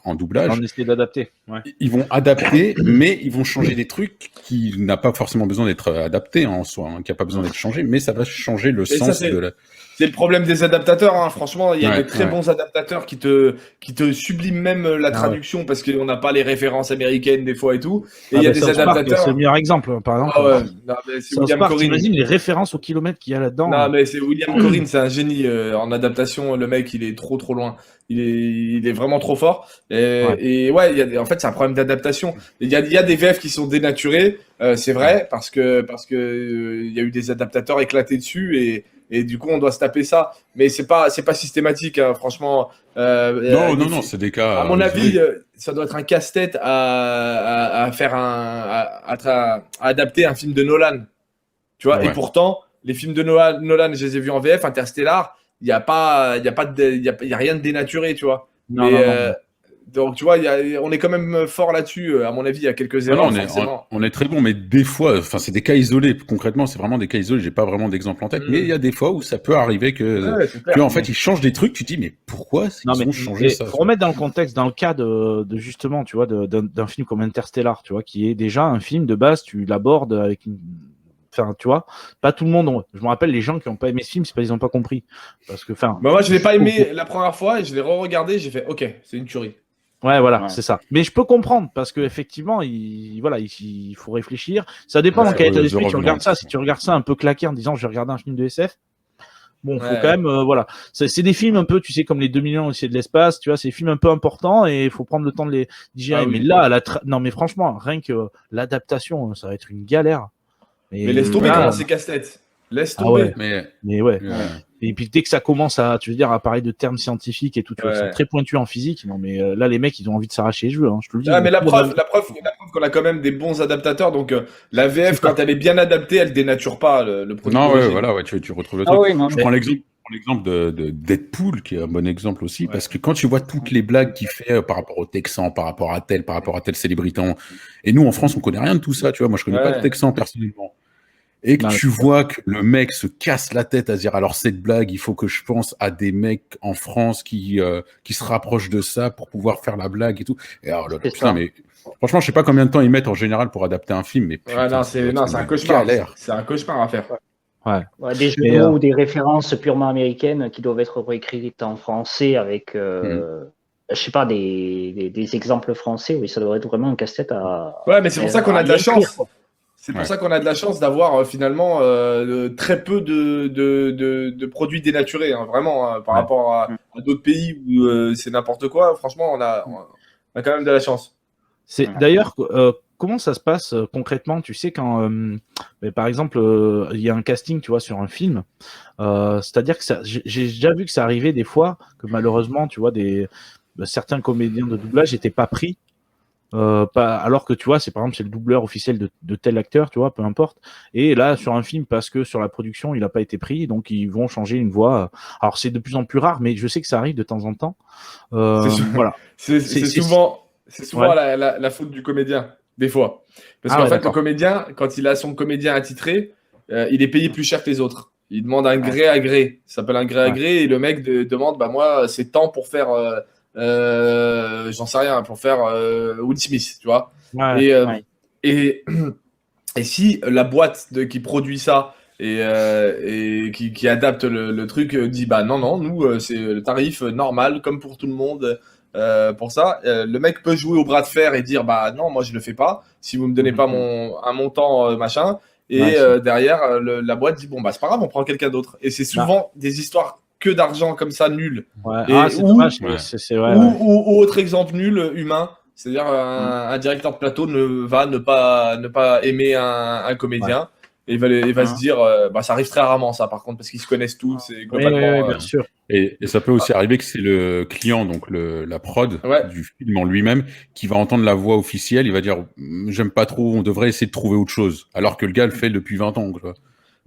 en doublage, On essaie d'adapter. Ouais. ils vont adapter, mais ils vont changer des trucs qui n'a pas forcément besoin d'être adaptés en soi, qui n'a pas besoin d'être changé, mais ça va changer le sens de la... C'est le problème des adaptateurs, hein. Franchement, il y a de très bons adaptateurs qui te subliment même la traduction parce qu'on n'a pas les références américaines des fois et tout. Et il y a des adaptateurs. C'est le meilleur exemple, par exemple. Ah ouais. Non, mais c'est William Corrin. T'imagines les références au kilomètre qu'il y a là-dedans. Non, mais c'est William Corrin, c'est un génie en adaptation. Le mec, il est trop loin. Il est vraiment trop fort. Et ouais, en fait, c'est un problème d'adaptation. Il y a des VF qui sont dénaturés, c'est vrai, parce que il y a eu des adaptateurs éclatés dessus et du coup, on doit se taper ça. Mais c'est pas systématique, hein, franchement. Non, c'est des cas. À mon avis, ça doit être un casse-tête à faire à adapter un film de Nolan. Tu vois, et pourtant, les films de Nolan, je les ai vus en VF, Interstellar, il y a rien de dénaturé, tu vois. Non. Donc, tu vois, on est quand même fort là-dessus. À mon avis, il y a quelques erreurs. On est très bon, mais des fois, enfin, c'est des cas isolés. Concrètement, c'est vraiment des cas isolés. J'ai pas vraiment d'exemple en tête, mais il y a des fois où ça peut arriver que, en fait, ils changent des trucs. Tu te dis, mais pourquoi ils ont changé ça? Faut remettre dans le contexte, dans le cas de justement, tu vois, d'un film comme Interstellar, tu vois, qui est déjà un film de base. Tu l'abordes avec une. Enfin, tu vois, pas tout le monde. Je me rappelle, les gens qui n'ont pas aimé ce film, c'est parce qu'ils n'ont pas compris. Parce que, enfin. Moi, je l'ai pas aimé la première fois et je l'ai re-regardé. J'ai fait, ok, c'est une tuerie. Ouais, voilà, c'est ça. Mais je peux comprendre parce que effectivement, il faut réfléchir. Ça dépend dans quel état d'esprit tu regardes ça. Si tu regardes ça un peu claqué en disant, je vais regarder un film de SF. Bon, faut quand même, voilà. C'est des films un peu, tu sais, comme les 2 millions aussi de l'espace, tu vois, c'est des films un peu importants et il faut prendre le temps de les digérer. Mais là, non, mais franchement, rien que l'adaptation, ça va être une galère. Mais laisse tomber comment c'est casse-tête. Laisse tomber. Mais ouais. Et puis dès que ça commence à parler de termes scientifiques et tout, tu vois, c'est très pointu en physique. Non, mais là, les mecs, ils ont envie de s'arracher les cheveux, hein, je te le dis. Ah, mais la preuve qu'on a quand même des bons adaptateurs. Donc, la VF, quand elle est bien adaptée, elle dénature pas le produit. Non, voilà, tu retrouves le truc. Je prends l'exemple de Deadpool, qui est un bon exemple aussi, parce que quand tu vois toutes les blagues qu'il fait par rapport aux Texans, par rapport à telle célébrité, et nous, en France, on connaît rien de tout ça, tu vois. Moi, je connais pas de Texans personnellement. Et que tu vois que le mec se casse la tête à dire, alors cette blague, il faut que je pense à des mecs en France qui se rapprochent de ça pour pouvoir faire la blague et tout. Et alors là, putain, mais franchement, je sais pas combien de temps ils mettent en général pour adapter un film, mais putain, c'est un cauchemar. C'est un cauchemar à faire. Des jeux de mots ou des références purement américaines qui doivent être réécrites en français avec, je sais pas, des exemples français. Oui, ça devrait être vraiment un casse-tête à. Ouais, mais c'est pour ça qu'on a de la chance. C'est pour ça qu'on a de la chance d'avoir finalement très peu de produits dénaturés, hein, vraiment, par rapport à d'autres pays où c'est n'importe quoi. Franchement, on a quand même de la chance. D'ailleurs, comment ça se passe concrètement? Tu sais, quand, par exemple, il y a un casting, tu vois, sur un film, c'est-à-dire que j'ai déjà vu que ça arrivait des fois que malheureusement, tu vois, certains comédiens de doublage n'étaient pas pris. Alors que tu vois, c'est le doubleur officiel de tel acteur, tu vois, peu importe. Et là, sur un film, parce que sur la production, il n'a pas été pris, donc ils vont changer une voix. Alors c'est de plus en plus rare, mais je sais que ça arrive de temps en temps. Voilà. C'est souvent la faute du comédien, des fois. Parce qu'en fait, le comédien, quand il a son comédien attitré, il est payé plus cher que les autres. Il demande un gré à gré. Ça s'appelle un gré à gré, et le mec demande, bah moi, c'est tant pour faire. J'en sais rien, pour faire Will Smith, tu vois. Et si la boîte qui produit ça et qui adapte le truc dit bah non, nous c'est le tarif normal comme pour tout le monde pour ça, le mec peut jouer au bras de fer et dire bah non, moi je le fais pas si vous me donnez pas un montant machin. Et derrière la boîte dit bon bah c'est pas grave, on prend quelqu'un d'autre. Et c'est souvent des histoires que d'argent comme ça, nul. C'est dommage. Ou autre exemple nul, humain. C'est-à-dire un directeur de plateau ne pas aimer un comédien. Et il va se dire, ça arrive très rarement ça par contre, parce qu'ils se connaissent tous. Et globalement, bien sûr. Et ça peut aussi arriver que c'est le client, donc la prod du film en lui-même, qui va entendre la voix officielle, il va dire j'aime pas trop, on devrait essayer de trouver autre chose. Alors que le gars le fait depuis 20 ans. Quoi.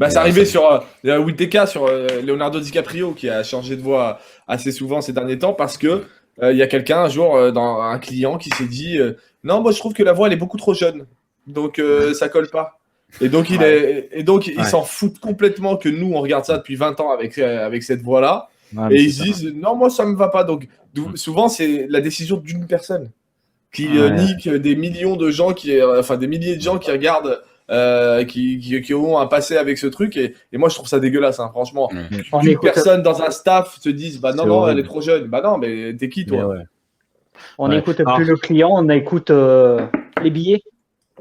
C'est arrivé sur Whittaker, sur Leonardo DiCaprio, qui a changé de voix assez souvent ces derniers temps, parce que Il y a quelqu'un un jour, dans un client qui s'est dit non, moi je trouve que la voix elle est beaucoup trop jeune, donc ça colle pas. Et donc ils s'en foutent complètement que nous on regarde ça depuis 20 ans avec cette voix-là, Ouais, et mais ils c'est se disent non, moi ça me va pas. Donc souvent c'est la décision d'une personne qui Ouais. nique des millions de gens enfin des milliers de gens qui regardent. Qui ont un passé avec ce truc, et moi je trouve ça dégueulasse, hein, franchement. Ouais. On Qu'une écoute, personne dans un staff se dise bah non, C'est non, horrible. elle est trop jeune. Bah non, mais t'es qui Mais toi? ouais. on Ouais. écoute Alors- plus le client, on écoute les billets.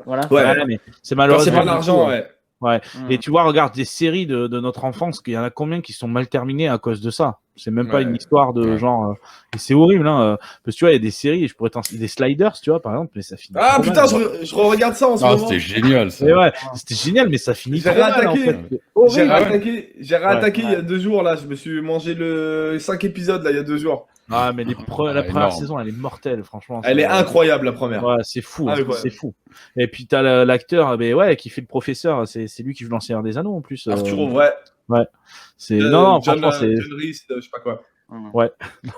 Voilà. Ouais. Ouais, mais c'est Quand malheureusement. c'est pas de du l'argent, coup, ouais. Et tu vois, regarde des séries de notre enfance, qu'il y en a combien qui sont mal terminées à cause de ça. C'est même pas Ouais. une histoire de Ouais. genre. Et c'est horrible, hein. Parce que tu vois, il y a des séries, je pourrais t'en citer des Sliders, tu vois, par exemple, mais ça finit. Ah trop putain, mal. je regarde ça en ce Ah, moment. c'était génial ça. Et ouais, c'était génial, mais ça finit J'ai trop mal en réattaqué. fait. C'est J'ai horrible. réattaqué Ouais. il y a 2 jours là. Je me suis mangé le 5 épisodes là il y a 2 jours. Ah, mais la première énorme. saison, elle est mortelle, franchement. Elle est incroyable la première. Ouais, c'est fou, hein, Incroyable. c'est fou. Et puis t'as l'acteur, mais ouais, qui fait le professeur, c'est lui qui joue dans Le Seigneur des Anneaux en plus. Arturo, ouais. C'est non, John, franchement, c'est John Reese, je sais pas quoi.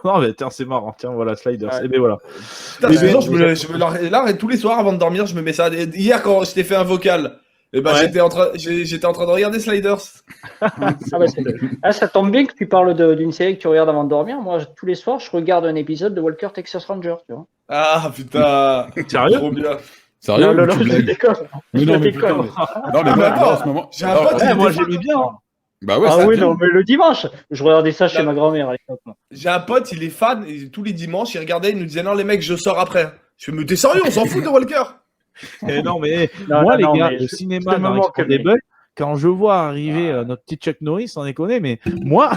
non, mais tiens, c'est marrant. Tiens, voilà, Sliders. Ouais. Et ben voilà. Putain, Mais ce jour, ouais, je me là, tous les soirs avant de dormir, je me mets ça. Et hier, quand je t'ai fait un vocal, et ben, Ouais. j'étais en train de regarder Sliders. Ah bah, ça tombe bien que tu parles d'une série que tu regardes avant de dormir. Moi, tous les soirs, je regarde un épisode de Walker Texas Ranger. Tu vois. Ah putain, Sérieux? trop bien. Sérieux non, ou tu je blagues déconne. Mais Je non, mais déconne. putain, Non, mais Ah, moi, mais moi, en attends, ce moment. j'ai un Alors, pote, Ouais, il moi était j'aimais bien. Bah ouais, Ah ça oui, vient. non, mais le dimanche, je regardais ça chez Là- ma grand-mère à l'époque. moi. J'ai un pote, il est fan, et tous les dimanches, il regardait, il nous disait non, les mecs, je sors après. Je fais, mais t'es sérieux, on s'en fout de Walker. Non, mais Non, moi, non, les non, gars, mais le je cinéma me dans moque, Expandables, quand je vois arriver notre petit Chuck Norris, sans déconner, mais moi,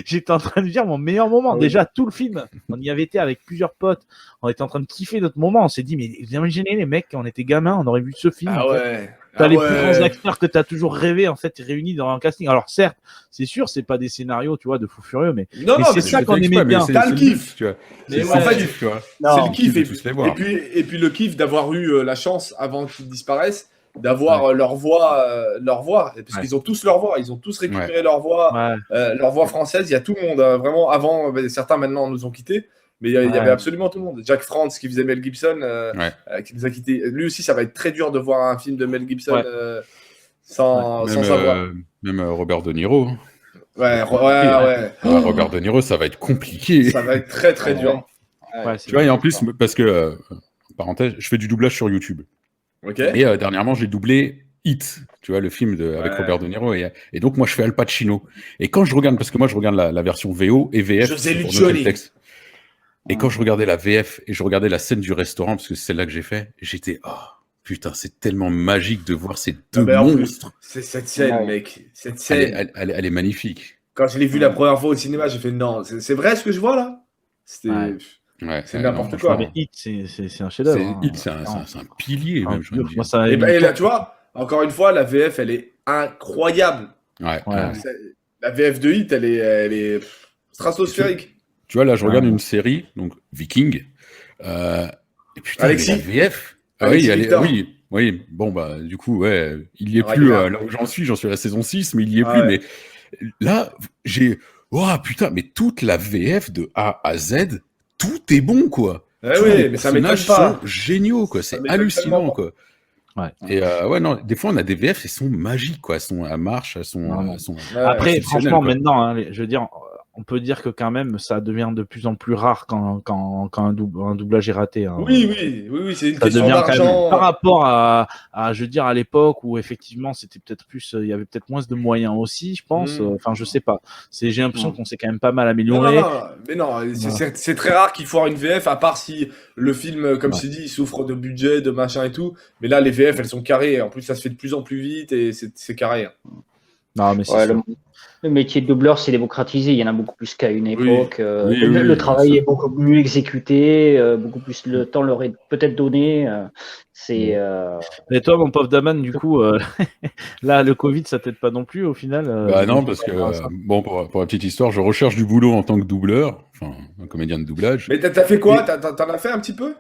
j'étais en train de dire mon meilleur moment. Ah oui. Déjà, tout le film, on y avait été avec plusieurs potes, on était en train de kiffer notre moment. On s'est dit, mais vous imaginez les mecs, quand on était gamins, on aurait vu ce film. Ah en fait. ouais. T'as Ah les plus grands ouais. acteurs que t'as toujours rêvé, en fait, réunis dans un casting. Alors, certes, c'est sûr, c'est pas des scénarios, tu vois, de fou furieux, mais Non, mais non, c'est mais ça Je qu'on fais exprès, aimait mais bien. c'est T'as le le kiff. kiff, tu vois. Mais C'est ouais. le kiff, tu vois. Non. c'est le kiff. de tous les voir. Et puis le kiff d'avoir eu la chance, avant qu'ils disparaissent, d'avoir leur voix. Parce Ouais. qu'ils ont tous leur voix. Ils ont tous récupéré leur voix. Ouais. Leur voix française. Il y a tout le monde. Vraiment, avant, certains maintenant nous ont quittés. Mais il y Ouais. avait absolument tout le monde. Jack France qui faisait Mel Gibson, qui nous a quittés. Lui aussi, ça va être très dur de voir un film de Mel Gibson Ouais. sans Même, savoir. même Robert De Niro. Ouais. Ah, Robert De Niro, ça va être compliqué. Ça va être très très dur. Ouais, Tu vois, et en plus, parce que, parenthèse, je fais du doublage sur YouTube. Ok. Et dernièrement, j'ai doublé Hit, tu vois, le film avec Ouais. Robert De Niro. Et donc, moi, je fais Al Pacino. Et quand je regarde, parce que moi, je regarde la version VO et VF. José c'est pour Lucioli. noter le texte. Et quand je regardais la VF et je regardais la scène du restaurant, parce que c'est celle-là que j'ai fait, j'étais, oh, putain, c'est tellement magique de voir ces deux mais en plus, monstres. c'est cette scène, Ouais. mec. Cette scène. Elle est magnifique. Quand je l'ai vu la première fois au cinéma, j'ai fait non, c'est vrai ce que je vois là? C'était. Ouais. Ouais, C'est n'importe non, quoi. Ouais, franchement, mais Hit, c'est un chef-d'œuvre. c'est hein. Hit, c'est un pilier, Ah, même, j'ai envie de dire. moi, ça Et, et là, tu vois, encore une fois, la VF, elle est incroyable. Ouais, Ouais. ouais. La VF de Hit, elle est stratosphérique. Tu vois, là, je regarde Ouais. une série, donc Viking. Et putain, Alexis. mais la VF. Ah Alexis oui, Victor. oui. Bon, bah, du coup, ouais, il y est Ouais, plus grave. là où j'en suis à la saison 6, mais il y est Ouais. plus. Mais là, oh putain, mais toute la VF de A à Z, tout est bon, quoi. Eh Tous oui, les mais ça m'étonne personnages pas. sont géniaux, quoi. Ça C'est m'étonne hallucinant, tellement quoi. Ouais. Et ouais, non, des fois, on a des VF, elles sont magiques, quoi. Elles marchent, elles sont. Non. elles sont- Ouais. Après, exceptionnel, franchement, quoi. maintenant, hein, je veux dire, on peut dire que quand même, ça devient de plus en plus rare quand un doublage est raté. Hein. Oui, c'est une Ça question devient quand même, d'argent. par rapport à, je veux dire, à l'époque où effectivement c'était peut-être plus, il y avait peut-être moins de moyens aussi, je pense. Mm. Enfin, je sais pas. J'ai l'impression qu'on s'est quand même pas mal Non, amélioré. mais non, c'est très rare qu'il foire une VF, à part si le film, comme Ouais. je t'ai dit, il souffre de budget, de machin et tout. Mais là, les VF, elles sont carrées. En plus, ça se fait de plus en plus vite et c'est carré. Non, mais c'est Ouais, sûr. le métier de doubleur s'est démocratisé. Il y en a beaucoup plus qu'à une époque. Oui, le oui, travail ça. est beaucoup mieux exécuté, beaucoup plus le temps leur est peut-être donné. C'est Et toi, mon pauvre Daman, du coup, là, le Covid, ça t'aide pas non plus au final. Bah non, parce que, bon, pour la petite histoire, je recherche du boulot en tant que doubleur, enfin, un comédien de doublage. Mais t'as fait quoi? T'en as fait un petit peu?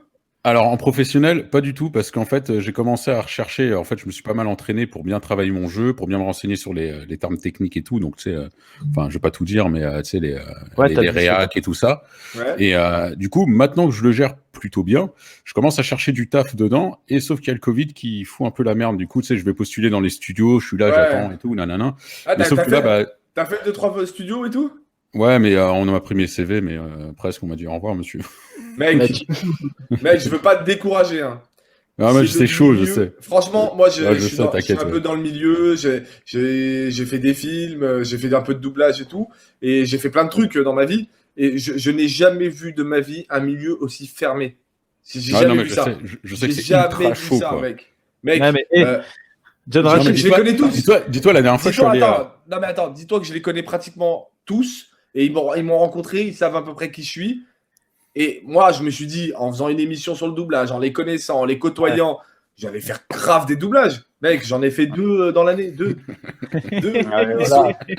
Alors en professionnel, pas du tout, parce qu'en fait, j'ai commencé à rechercher. En fait, je me suis pas mal entraîné pour bien travailler mon jeu, pour bien me renseigner sur les termes techniques et tout. Donc, tu sais, enfin, je vais pas tout dire, mais tu sais, Ouais, les t'as dit réacs et tout ça. Ouais. Et du coup, maintenant que je le gère plutôt bien, je commence à chercher du taf dedans. Et sauf qu'il y a le Covid qui fout un peu la merde. Du coup, tu sais, je vais postuler dans les studios, je suis là, Ouais. j'attends et tout, nanana. Ah, Mais sauf que là, bah, t'as fait 2-3 studios et tout? ouais, mais on m'a pris mes CV, mais presque, on m'a dit au revoir, monsieur. Mec, mec, je veux pas te décourager, hein. Ah, moi, c'est chaud, je sais. Franchement, moi, Ouais, je suis sais, un t'inquiète. peu dans le milieu. J'ai fait des films, j'ai fait un peu de doublage et tout, et j'ai fait plein de trucs dans ma vie. Et je n'ai jamais vu de ma vie un milieu aussi fermé. J'ai Ah, jamais non, mais vu ça. je sais que J'ai c'est jamais ultra vu chaud, ça, quoi. mec. Ouais, Mec, mais, John Non, mais Rachid, je les connais tous. Dis-toi, la dernière fois, je suis allé à... Non, mais attends, dis-toi que je les connais pratiquement tous, et ils m'ont rencontré, ils savent à peu près qui je suis. Et moi, je me suis dit, en faisant une émission sur le doublage, en les connaissant, en les côtoyant, j'allais faire grave des doublages. Mec, j'en ai fait 2 dans l'année. 2.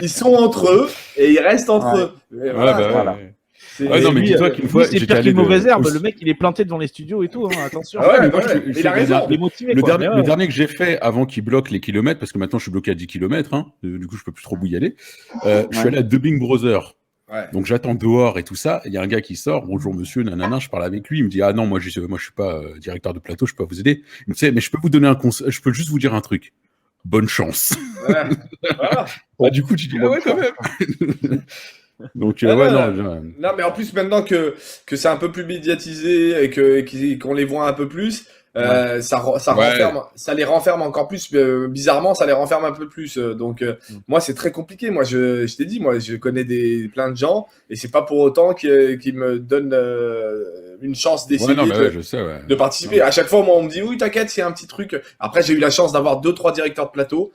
Ils sont entre eux et ils restent entre eux. Et voilà, bah, voilà. ouais. c'est- Ouais, non, mais lui, dis-toi qu'une fois, c'est j'étais pire allé qu'une mauvaise herbe. au- Le mec, il est planté devant les studios et tout. Hein, attention. Ah ouais, mais moi, ouais, je il a raison. Il est motivé. Le quoi. dernier, Mais le ouais. dernier que j'ai fait avant qu'il bloque les kilomètres, parce que maintenant je suis bloqué à 10 kilomètres, hein, du coup je peux plus trop y aller, je suis allé à Dubbing Brothers. Ouais. Donc j'attends dehors et tout ça, il y a un gars qui sort, bonjour monsieur, nanana, je parle avec lui, il me dit ah non, moi je suis pas directeur de plateau, je peux pas vous aider. Il me dit mais je peux vous donner un conseil, je peux juste vous dire un truc. Bonne chance. Ouais. Voilà. Ah, du coup tu dis ah ouais quand même. Donc Ah, ouais non, non, non, mais en plus, maintenant que c'est un peu plus médiatisé et qu'on les voit un peu plus, Ouais. ça les renferme encore plus. Bizarrement, ça les renferme un peu plus. Moi, c'est très compliqué. Moi, je t'ai dit, moi, je connais plein de gens et c'est pas pour autant qu'ils me donnent une chance d'essayer ouais non mais ouais, je sais ouais. de participer. À chaque fois, moi, on me dit, oui, t'inquiète, c'est un petit truc. Après, j'ai eu la chance d'avoir 2-3 directeurs de plateau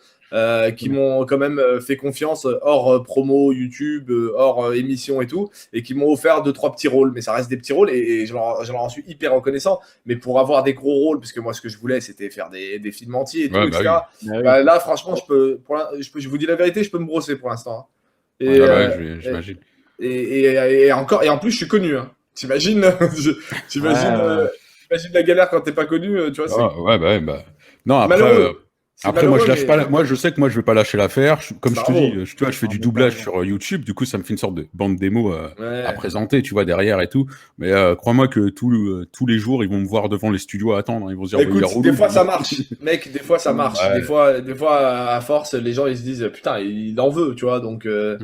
qui m'ont quand même fait confiance hors promo YouTube, hors émission et tout, et qui m'ont offert 2-3 petits rôles. Mais ça reste des petits rôles et je leur en suis hyper reconnaissant. Mais pour avoir des gros rôles, parce que moi, ce que je voulais, c'était faire des films entiers et tout, Ouais, etc. oui. Bah, là, franchement, je vous dis la vérité, je peux me brosser pour l'instant. Hein. Et, j'imagine. et encore, et en plus, je suis connu. Hein. T'imagines, t'imagines la galère quand t'es pas connu, tu vois. Ah, ouais, bah. Non, après, malheureux. après moi, je lâche pas. Moi, je sais que moi, je vais pas lâcher l'affaire. Comme je te Bravo. dis, tu vois, je fais du doublage sur YouTube. Du coup, ça me fait une sorte de bande démo à présenter, tu vois, derrière et tout. Mais crois-moi que tous les jours, ils vont me voir devant les studios à attendre. Ils vont se dire, Écoute, des fois ça marche, mec. Des fois ça marche. Ouais. Des fois, à force, les gens ils se disent putain, il en veut, tu vois. Donc, Ouais,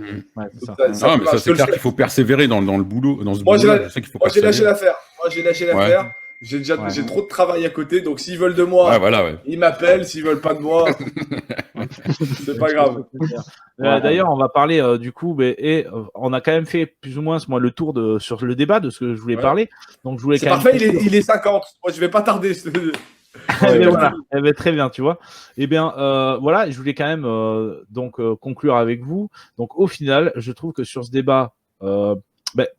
c'est ça. Ah, mais ça, c'est clair qu'il faut persévérer dans le boulot. Dans ce Moi, boulot, je sais qu'il faut j'ai lâché persévérer. l'affaire. Moi, j'ai lâché l'affaire. J'ai trop de travail à côté. Donc, s'ils veulent de moi, Ouais, voilà, ouais. ils m'appellent. S'ils veulent pas de moi, c'est pas grave. D'ailleurs, on va parler du coup, on a quand même fait plus ou moins le tour sur le débat de ce que je voulais parler. Donc, je voulais C'est quand parfait. même. Il est 50. Moi, je vais pas tarder. Mais voilà, très bien, tu vois. Eh bien, voilà, je voulais quand même conclure avec vous. Donc, au final, je trouve que sur ce débat,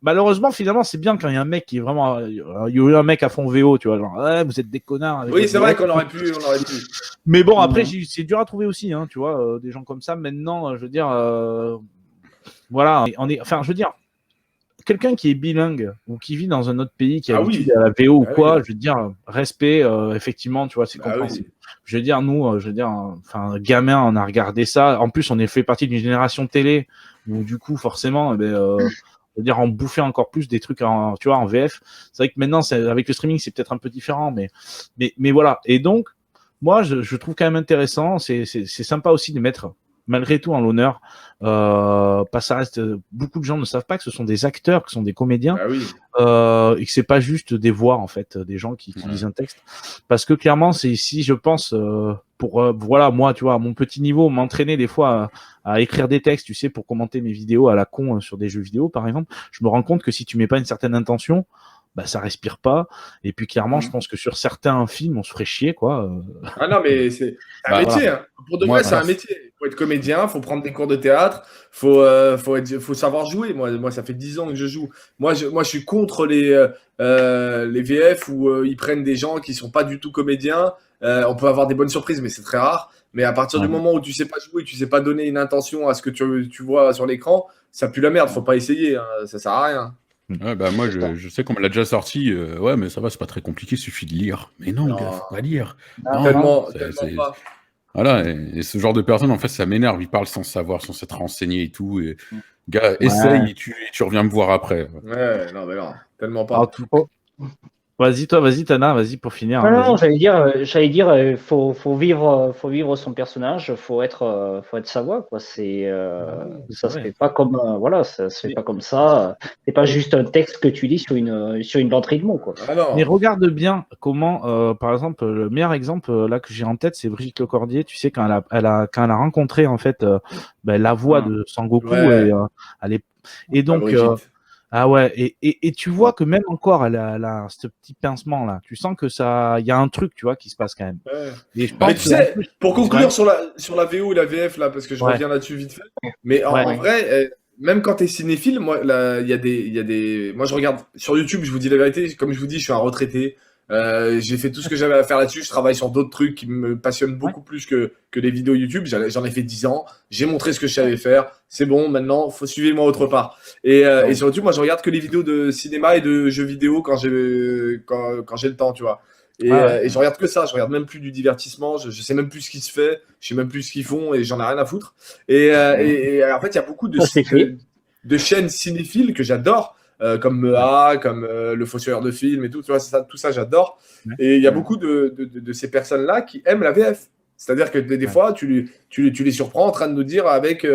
malheureusement, finalement, c'est bien quand il y a un mec qui est vraiment, il y a eu un mec à fond VO, tu vois, genre, ouais, vous êtes des connards. avec Oui, votre c'est vrai VO. qu'on aurait pu. Mais bon, après, c'est dur à trouver aussi, hein, tu vois, des gens comme ça. Maintenant, je veux dire, voilà, enfin, je veux dire, quelqu'un qui est bilingue ou qui vit dans un autre pays, qui a l'habitude à la VO ou quoi, je veux dire, respect, effectivement, tu vois, c'est compréhensible. Je veux dire, nous, enfin, gamin, on a regardé ça. En plus, on est fait partie d'une génération télé où, du coup, forcément, je veux dire, on bouffait encore plus des trucs tu vois, en VF. C'est vrai que maintenant, avec le streaming, c'est peut-être un peu différent, mais voilà. Et donc, moi, je trouve quand même intéressant. C'est sympa aussi de mettre malgré tout en l'honneur. Ça reste, beaucoup de gens ne savent pas que ce sont des acteurs, que ce sont des comédiens, et que c'est pas juste des voix en fait, des gens qui lisent un texte. Parce que clairement, c'est ici, je pense, voilà, moi, tu vois, à mon petit niveau, m'entraîner des fois à écrire des textes, tu sais, pour commenter mes vidéos à la con sur des jeux vidéo, par exemple. Je me rends compte que si tu mets pas une certaine intention, ça respire pas. Et puis clairement, je pense que sur certains films, on se ferait chier, quoi. Ah non, mais c'est un métier. Voilà. Hein. Pour de vrai, c'est un métier. Il faut être comédien, il faut prendre des cours de théâtre, faut savoir jouer. Moi, ça fait 10 ans que je joue. Moi, je suis contre les VF où ils prennent des gens qui sont pas du tout comédiens. On peut avoir des bonnes surprises, mais c'est très rare. Mais à partir du moment où tu sais pas jouer, tu sais pas donner une intention à ce que tu vois sur l'écran, ça pue la merde. Faut pas essayer. Hein. Ça sert à rien. Ouais, bah moi, je sais qu'on me l'a déjà sorti. Ouais, mais ça va, c'est pas très compliqué, il suffit de lire. Mais non, Non, gars, faut pas lire. Ah, Non, non. tellement pas. Voilà, et ce genre de personne, en fait, ça m'énerve. Il parle sans savoir, sans s'être renseigné et tout. Et... Gars, Ouais. essaye et tu reviens me voir après. Ouais, non, mais non, tellement En pas. tout cas. Vas-y, Tana, vas-y pour finir. Non, Hein, non, vas-y. j'allais dire, faut vivre son personnage, faut être sa voix, quoi. Ça se Ouais. fait pas comme, voilà, ça se fait Mais- pas comme ça. C'est pas juste un texte que tu lis sur une batterie de mots, quoi. Ah non. Mais regarde bien comment, par exemple, le meilleur exemple là que j'ai en tête, c'est Brigitte Lecordier. Tu sais, quand quand elle a rencontré en fait la voix de Sangoku Ouais. elle est- et Ah, donc Brigitte. ah ouais, et tu vois que même encore, elle a ce petit pincement là. Tu sens que il y a un truc, tu vois, qui se passe quand même. Ouais. Et je Mais pense tu que en sais, plus, pour ouais, conclure sur la VO et la VF, là, parce que je ouais, reviens là-dessus vite fait, mais ouais, en vrai, même quand t'es cinéphile, moi, là, il y a des. Moi, je regarde sur YouTube, je vous dis la vérité, comme je vous dis, je suis un retraité. J'ai fait tout ce que j'avais à faire là-dessus. Je travaille sur d'autres trucs qui me passionnent ouais, beaucoup plus que les vidéos YouTube. J'en ai fait 10 ans. J'ai montré ce que je savais faire. C'est bon, maintenant, faut suivre moi autre part. Et sur YouTube, moi, je regarde que les vidéos de cinéma et de jeux vidéo quand j'ai le temps, tu vois. ouais, ouais. Et je regarde que ça, je regarde même plus du divertissement, je sais même plus ce qui se fait, je sais même plus ce qu'ils font et j'en ai rien à foutre. Et en fait, il y a beaucoup Ça, c'est fait. de chaînes cinéphiles que j'adore, comme Mea, comme Le Fossoyeur de film et tout, tu vois, tout ça j'adore. Ouais. Et il y a beaucoup de ces personnes-là qui aiment la VF. C'est-à-dire que des Ouais. fois, tu les surprends en train de nous dire avec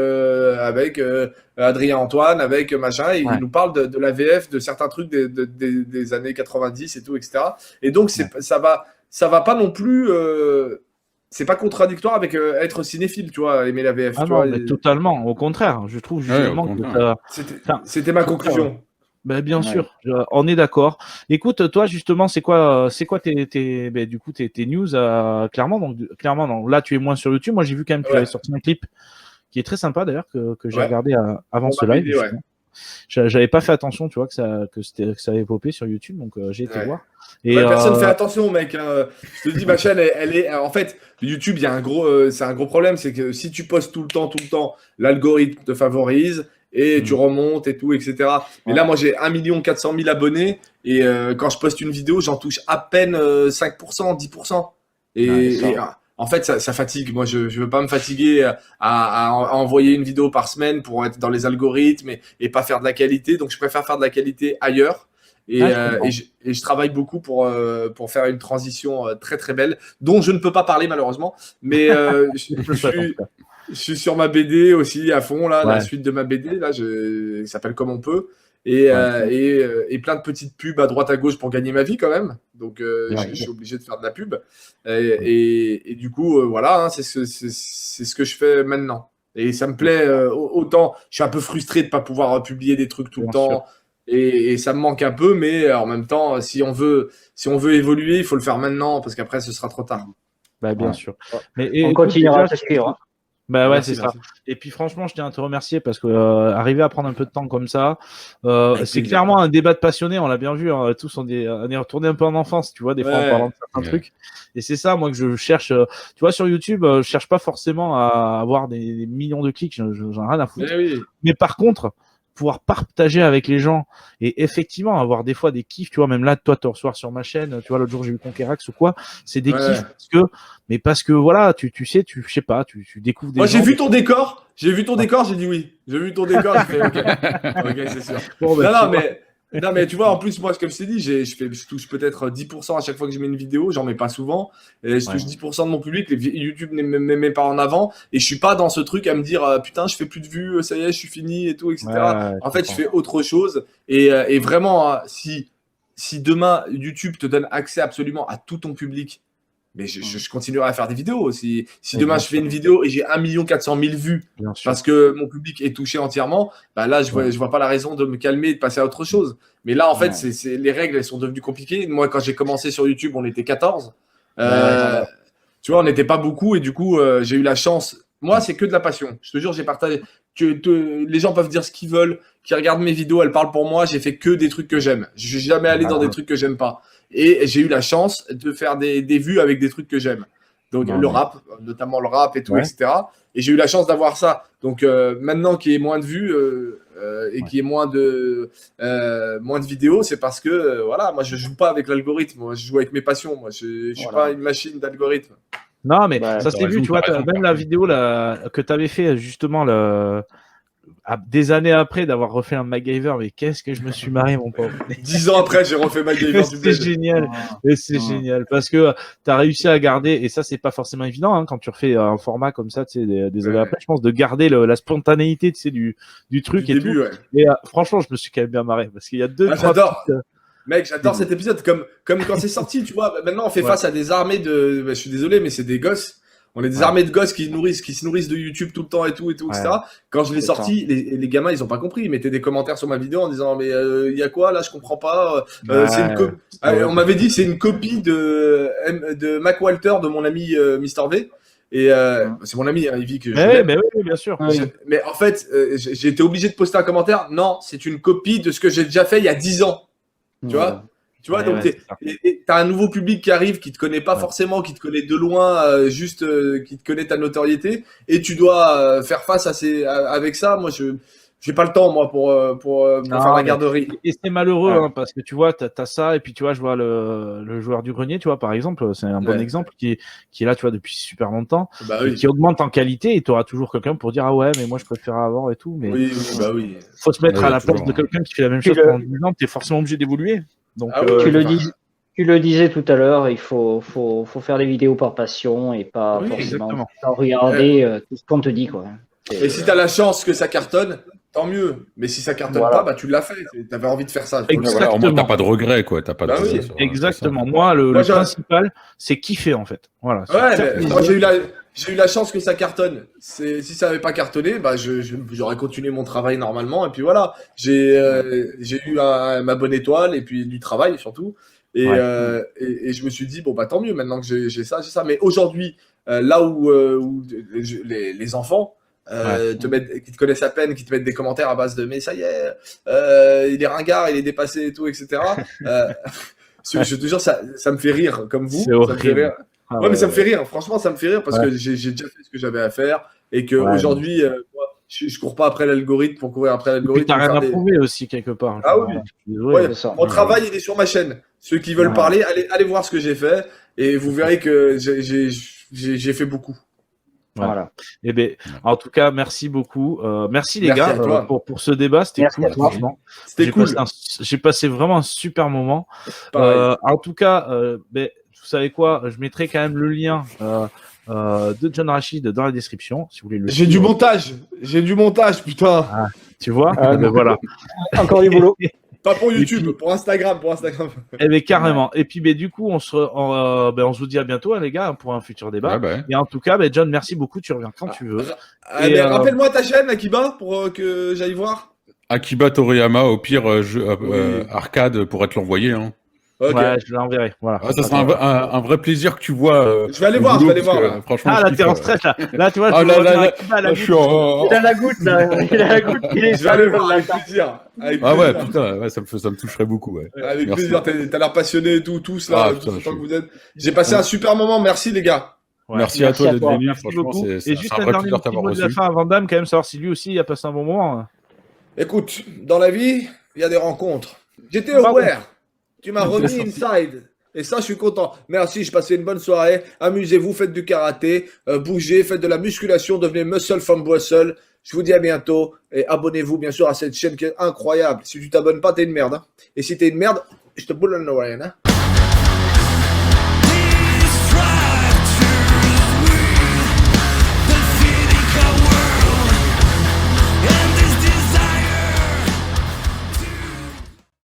Adrien Antoine, avec machin, et Ouais. ils nous parlent de la VF, de certains trucs des années 90 et tout, etc. Et donc, ça va pas non plus. C'est pas contradictoire avec être cinéphile, tu vois, aimer la VF, Ah tu non, vois. mais totalement. Au contraire, je trouve Ouais, au justement que contraire. enfin, C'était ma au contraire, conclusion. ben, bien Ouais. sûr, on est d'accord. Écoute, toi justement, c'est quoi du coup tes news clairement donc là tu es moins sur YouTube. Moi j'ai vu quand même que tu avais Ouais, sorti un clip qui est très sympa d'ailleurs que j'ai ouais. regardé avant Pour ce ma live BD, ouais. justement. J'avais pas fait attention, tu vois, que ça avait popé sur YouTube, donc j'ai été Ouais. voir. Et Ouais, personne fait attention, mec. Hein. Je te dis, ma chaîne, elle est. En fait, YouTube, il y a c'est un gros problème, c'est que si tu postes tout le temps, l'algorithme te favorise et tu remontes et tout, etc. Mais là, moi, j'ai 1 400 000 abonnés et quand je poste une vidéo, j'en touche à peine 5%, 10%. Ouais, En fait, ça fatigue. Moi, je veux pas me fatiguer à envoyer une vidéo par semaine pour être dans les algorithmes et pas faire de la qualité. Donc, je préfère faire de la qualité ailleurs. je comprends. Et je travaille beaucoup pour faire une transition très très belle, dont je ne peux pas parler malheureusement. Mais Je te le souhaite, en tout cas. je suis sur ma BD aussi à fond, là, la Ouais, suite de ma BD, là, ça s'appelle Comme on peut. ouais, Et plein de petites pubs à droite à gauche pour gagner ma vie quand même. Donc ouais. je suis obligé de faire de la pub. Et du coup, voilà, hein, c'est ce que je fais maintenant. Et ça me plaît autant. Je suis un peu frustré de ne pas pouvoir publier des trucs tout le Bien sûr. temps. Et ça me manque un peu, mais en même temps, si on veut évoluer, il faut le faire maintenant, parce qu'après, ce sera trop tard. Bah, bien Ouais. sûr. Mais On écoute, continuera déjà, à te suivre. Hein. bah ouais, Merci, c'est ça. merci. Et puis franchement, je tiens à te remercier parce que arriver à prendre un peu de temps comme ça, Avec c'est plaisir. clairement un débat de passionnés. On l'a bien vu, hein, tous on est retourné un peu en enfance, tu vois, des fois en Ouais. parlant de certains Ouais. trucs. Et c'est ça, moi, que je cherche. Tu vois, sur YouTube, je cherche pas forcément à avoir des millions de clics. J'en ai rien à foutre. Mais oui. Mais par contre, pouvoir partager avec les gens et effectivement avoir des fois des kiffs, tu vois, même là, toi, te recevoir sur ma chaîne, tu vois, l'autre jour, j'ai eu Conquerax ou quoi, c'est des Ouais. kiffs parce que voilà, tu sais, je sais pas, tu découvres des Moi, gens. j'ai vu ton décor, j'ai dit oui. J'ai vu ton décor, j'ai fait ok. Ok, c'est sûr. Bon, bah, Non, tu non, vois. mais tu vois, en plus, moi, comme je t'ai dit, je touche peut-être 10% à chaque fois que je mets une vidéo, j'en mets pas souvent. Et je touche Ouais. 10% de mon public, YouTube ne me met pas en avant. Et je suis pas dans ce truc à me dire, putain, je fais plus de vues, ça y est, je suis fini et tout, etc. Ouais, En fait, je fais autre chose. Et vraiment, hein, si demain, YouTube te donne accès absolument à tout ton public, mais je continuerai à faire des vidéos. Si Mais demain bien je fais sûr. une vidéo et j'ai 1 400 000 vues Bien sûr. parce que mon public est touché entièrement, bah là, je vois pas la raison de me calmer et de passer à autre chose. Mais là, en fait, les règles, elles sont devenues compliquées. Moi, quand j'ai commencé sur YouTube, on était 14. Ouais, Tu vois, on n'était pas beaucoup et du coup, j'ai eu la chance. Moi, c'est que de la passion. Je te jure, j'ai partagé. Les gens peuvent dire ce qu'ils veulent, qui regardent mes vidéos, elles parlent pour moi. J'ai fait que des trucs que j'aime. Je suis jamais allé dans des trucs que j'aime pas. Et j'ai eu la chance de faire des vues avec des trucs que j'aime. Donc Non, le mais- rap, notamment le rap et tout, Ouais. etc. Et j'ai eu la chance d'avoir ça. Donc maintenant qu'il y ait moins de vues et qu'il y ait moins de vidéos, c'est parce que voilà, moi je joue pas avec l'algorithme, moi je joue avec mes passions. Moi je suis Voilà. pas une machine d'algorithme. Non, mais Bah, ça t'as s'est vu, raison, tu vois, t'as raison, même la vidéo là, que tu avais fait justement des années après d'avoir refait un MacGyver, mais qu'est-ce que je me suis marré, mon pauvre. 10 ans après, j'ai refait MacGyver du C'est bled. génial, et c'est génial parce que tu as réussi à garder, et ça c'est pas forcément évident quand tu refais un format comme ça, tu sais, des années Ouais. après, je pense, de garder la spontanéité, tu sais, du truc Du et début, tout. ouais. Et franchement, je me suis quand même bien marré parce qu'il y a deux, Ah, trois j'adore. petites, Mec, j'adore cet épisode. Comme quand c'est sorti, tu vois. Maintenant, on fait Ouais. face à des armées de. Je suis désolé, mais c'est des gosses. On est des Ouais. armées de gosses qui se nourrissent de YouTube tout le temps et tout, Ouais. etc. Quand je l'ai C'est sorti, les gamins, ils ont pas compris. Ils mettaient des commentaires sur ma vidéo en disant, mais il y a quoi là? Je comprends pas. C'est une Ouais. Ouais. on m'avait dit que c'est une copie de Mac Walter de mon ami Mister V. Et c'est mon ami, hein, il vit que je l'aime. Mais oui, bien sûr. Oui. Mais en fait, j'ai été obligé de poster un commentaire. Non, c'est une copie de ce que j'ai déjà fait il y a 10 ans. Tu vois? Tu vois, Ouais, donc ouais, c'est ça. t'as un nouveau public qui arrive, qui te connaît pas Ouais. forcément, qui te connaît de loin, juste qui te connaît ta notoriété, et tu dois faire face avec ça. Moi, j'ai pas le temps moi pour Non, faire la mais- garderie. Et c'est malheureux Ouais. parce que tu vois, t'as ça, et puis tu vois, je vois le joueur du grenier, tu vois, par exemple, c'est un bon Ouais. exemple qui est là, tu vois, depuis super longtemps, Bah et oui. qui augmente en qualité, et tu auras toujours quelqu'un pour dire ah ouais, mais moi je préférais avant et tout, mais Oui, bah oui. faut se mettre Ouais, à la toujours, place de hein. quelqu'un qui fait la même Tu chose le- pendant 10 ans, t'es forcément obligé d'évoluer. Donc, Ah oui, Tu le disais tout à l'heure, il faut faire des vidéos par passion et pas Oui, forcément exactement. sans regarder tout ce qu'on te dit, quoi. Et si t'as la chance que ça cartonne, tant mieux. Mais si ça cartonne Voilà. pas, bah tu l'as fait. T'avais envie de faire ça. Exactement. Voilà, au moins, t'as pas de regrets, quoi. T'as pas de Bah oui, regrets sur exactement. ça. Moi, le Moi, j'ai- principal, c'est kiffer en fait. Voilà. Ouais, mais Certaines moi idées- j'ai eu la chance que ça cartonne. Si ça avait pas cartonné, bah j'aurais continué mon travail normalement. Et puis voilà, j'ai eu ma bonne étoile et puis du travail surtout. Et, Ouais. et je me suis dit bon bah tant mieux maintenant que j'ai ça. Mais aujourd'hui, là où les enfants qui te connaissent à peine, qui te mettent des commentaires à base de mais ça y est, il est ringard, il est dépassé et tout, etc. Je te jure, ça me fait rire comme vous. C'est Ça me fait horrible. rire. Ah Ouais, mais ça me fait rire. Franchement, ça me fait rire parce Ouais. que j'ai déjà fait ce que j'avais à faire et que Ouais, aujourd'hui, moi, je cours pas après l'algorithme pour courir après Et puis l'algorithme. t'as rien faire à des- prouver aussi quelque part. Ah oui. Voilà, je suis désolé. Ouais, C'est ça. mon travail, il est sur ma chaîne. Ceux qui veulent Ouais. parler, allez voir ce que j'ai fait et vous verrez que j'ai fait beaucoup. Ouais. Voilà. Eh ben, en tout cas, merci beaucoup. Merci les Merci gars à toi. pour ce débat. C'était Merci cool, à toi. franchement. C'était cool. J'ai passé vraiment un super moment. Pareil. En tout cas, ben, vous savez quoi? Je mettrai quand même le lien de John Rachid dans la description, si vous voulez le J'ai suivre. du montage, putain. Tu vois? Ah, Ben voilà. Encore du boulot. Pas pour YouTube, puis- pour Instagram. Eh ben, carrément. Et puis, ben, du coup, on se vous dit à bientôt, hein, les gars, pour un futur débat. Ouais, bah, Et en tout cas, ben, John, merci beaucoup. Tu reviens quand tu veux. Ah, Et, mais rappelle-moi ta chaîne, Akiba, pour que j'aille voir. Akiba Toriyama, au pire, Oui. arcade pourrait te l'envoyer. Hein. Ok. Ouais, je l'enverrai. Voilà. Ah, ça sera un vrai plaisir que tu vois. Je vais aller au voir, boulot, je vais aller parce voir, que, là. franchement, Ah, je là, kiffe, t'es en stress, là. Là, tu vois, Ah, tu là, vois, là, Akiba, là, je suis en- Il a la goutte, là. Il a la goutte. Il est Je vais aller voir avec plaisir. Avec Ah ouais, plaisir. putain, ouais, ça me toucherait beaucoup. Ouais. Avec Merci. plaisir, t'as l'air passionné et tout, tous là, Ah, tout putain, le temps je que vous êtes. J'ai passé un super moment, merci les gars. Ouais. Merci à Merci toi à d'être toi. venu. Merci Franchement, beaucoup. c'est Et juste un un vrai dernier plaisir de petit t'avoir mot de la reçu. fin avant Dame, quand même, savoir si lui aussi a passé un bon moment. hein. Écoute, dans la vie, il y a des rencontres. J'étais Bravo. aware. Tu m'as remis inside. Et ça, je suis content. Merci, je passais une bonne soirée. Amusez-vous, faites du karaté, bougez, faites de la musculation, devenez muscle from Boissel. Je vous dis à bientôt et abonnez-vous bien sûr à cette chaîne qui est incroyable. Si tu t'abonnes pas, t'es une merde. Hein. Et si t'es une merde, je te boule dans l'oreille. Hein.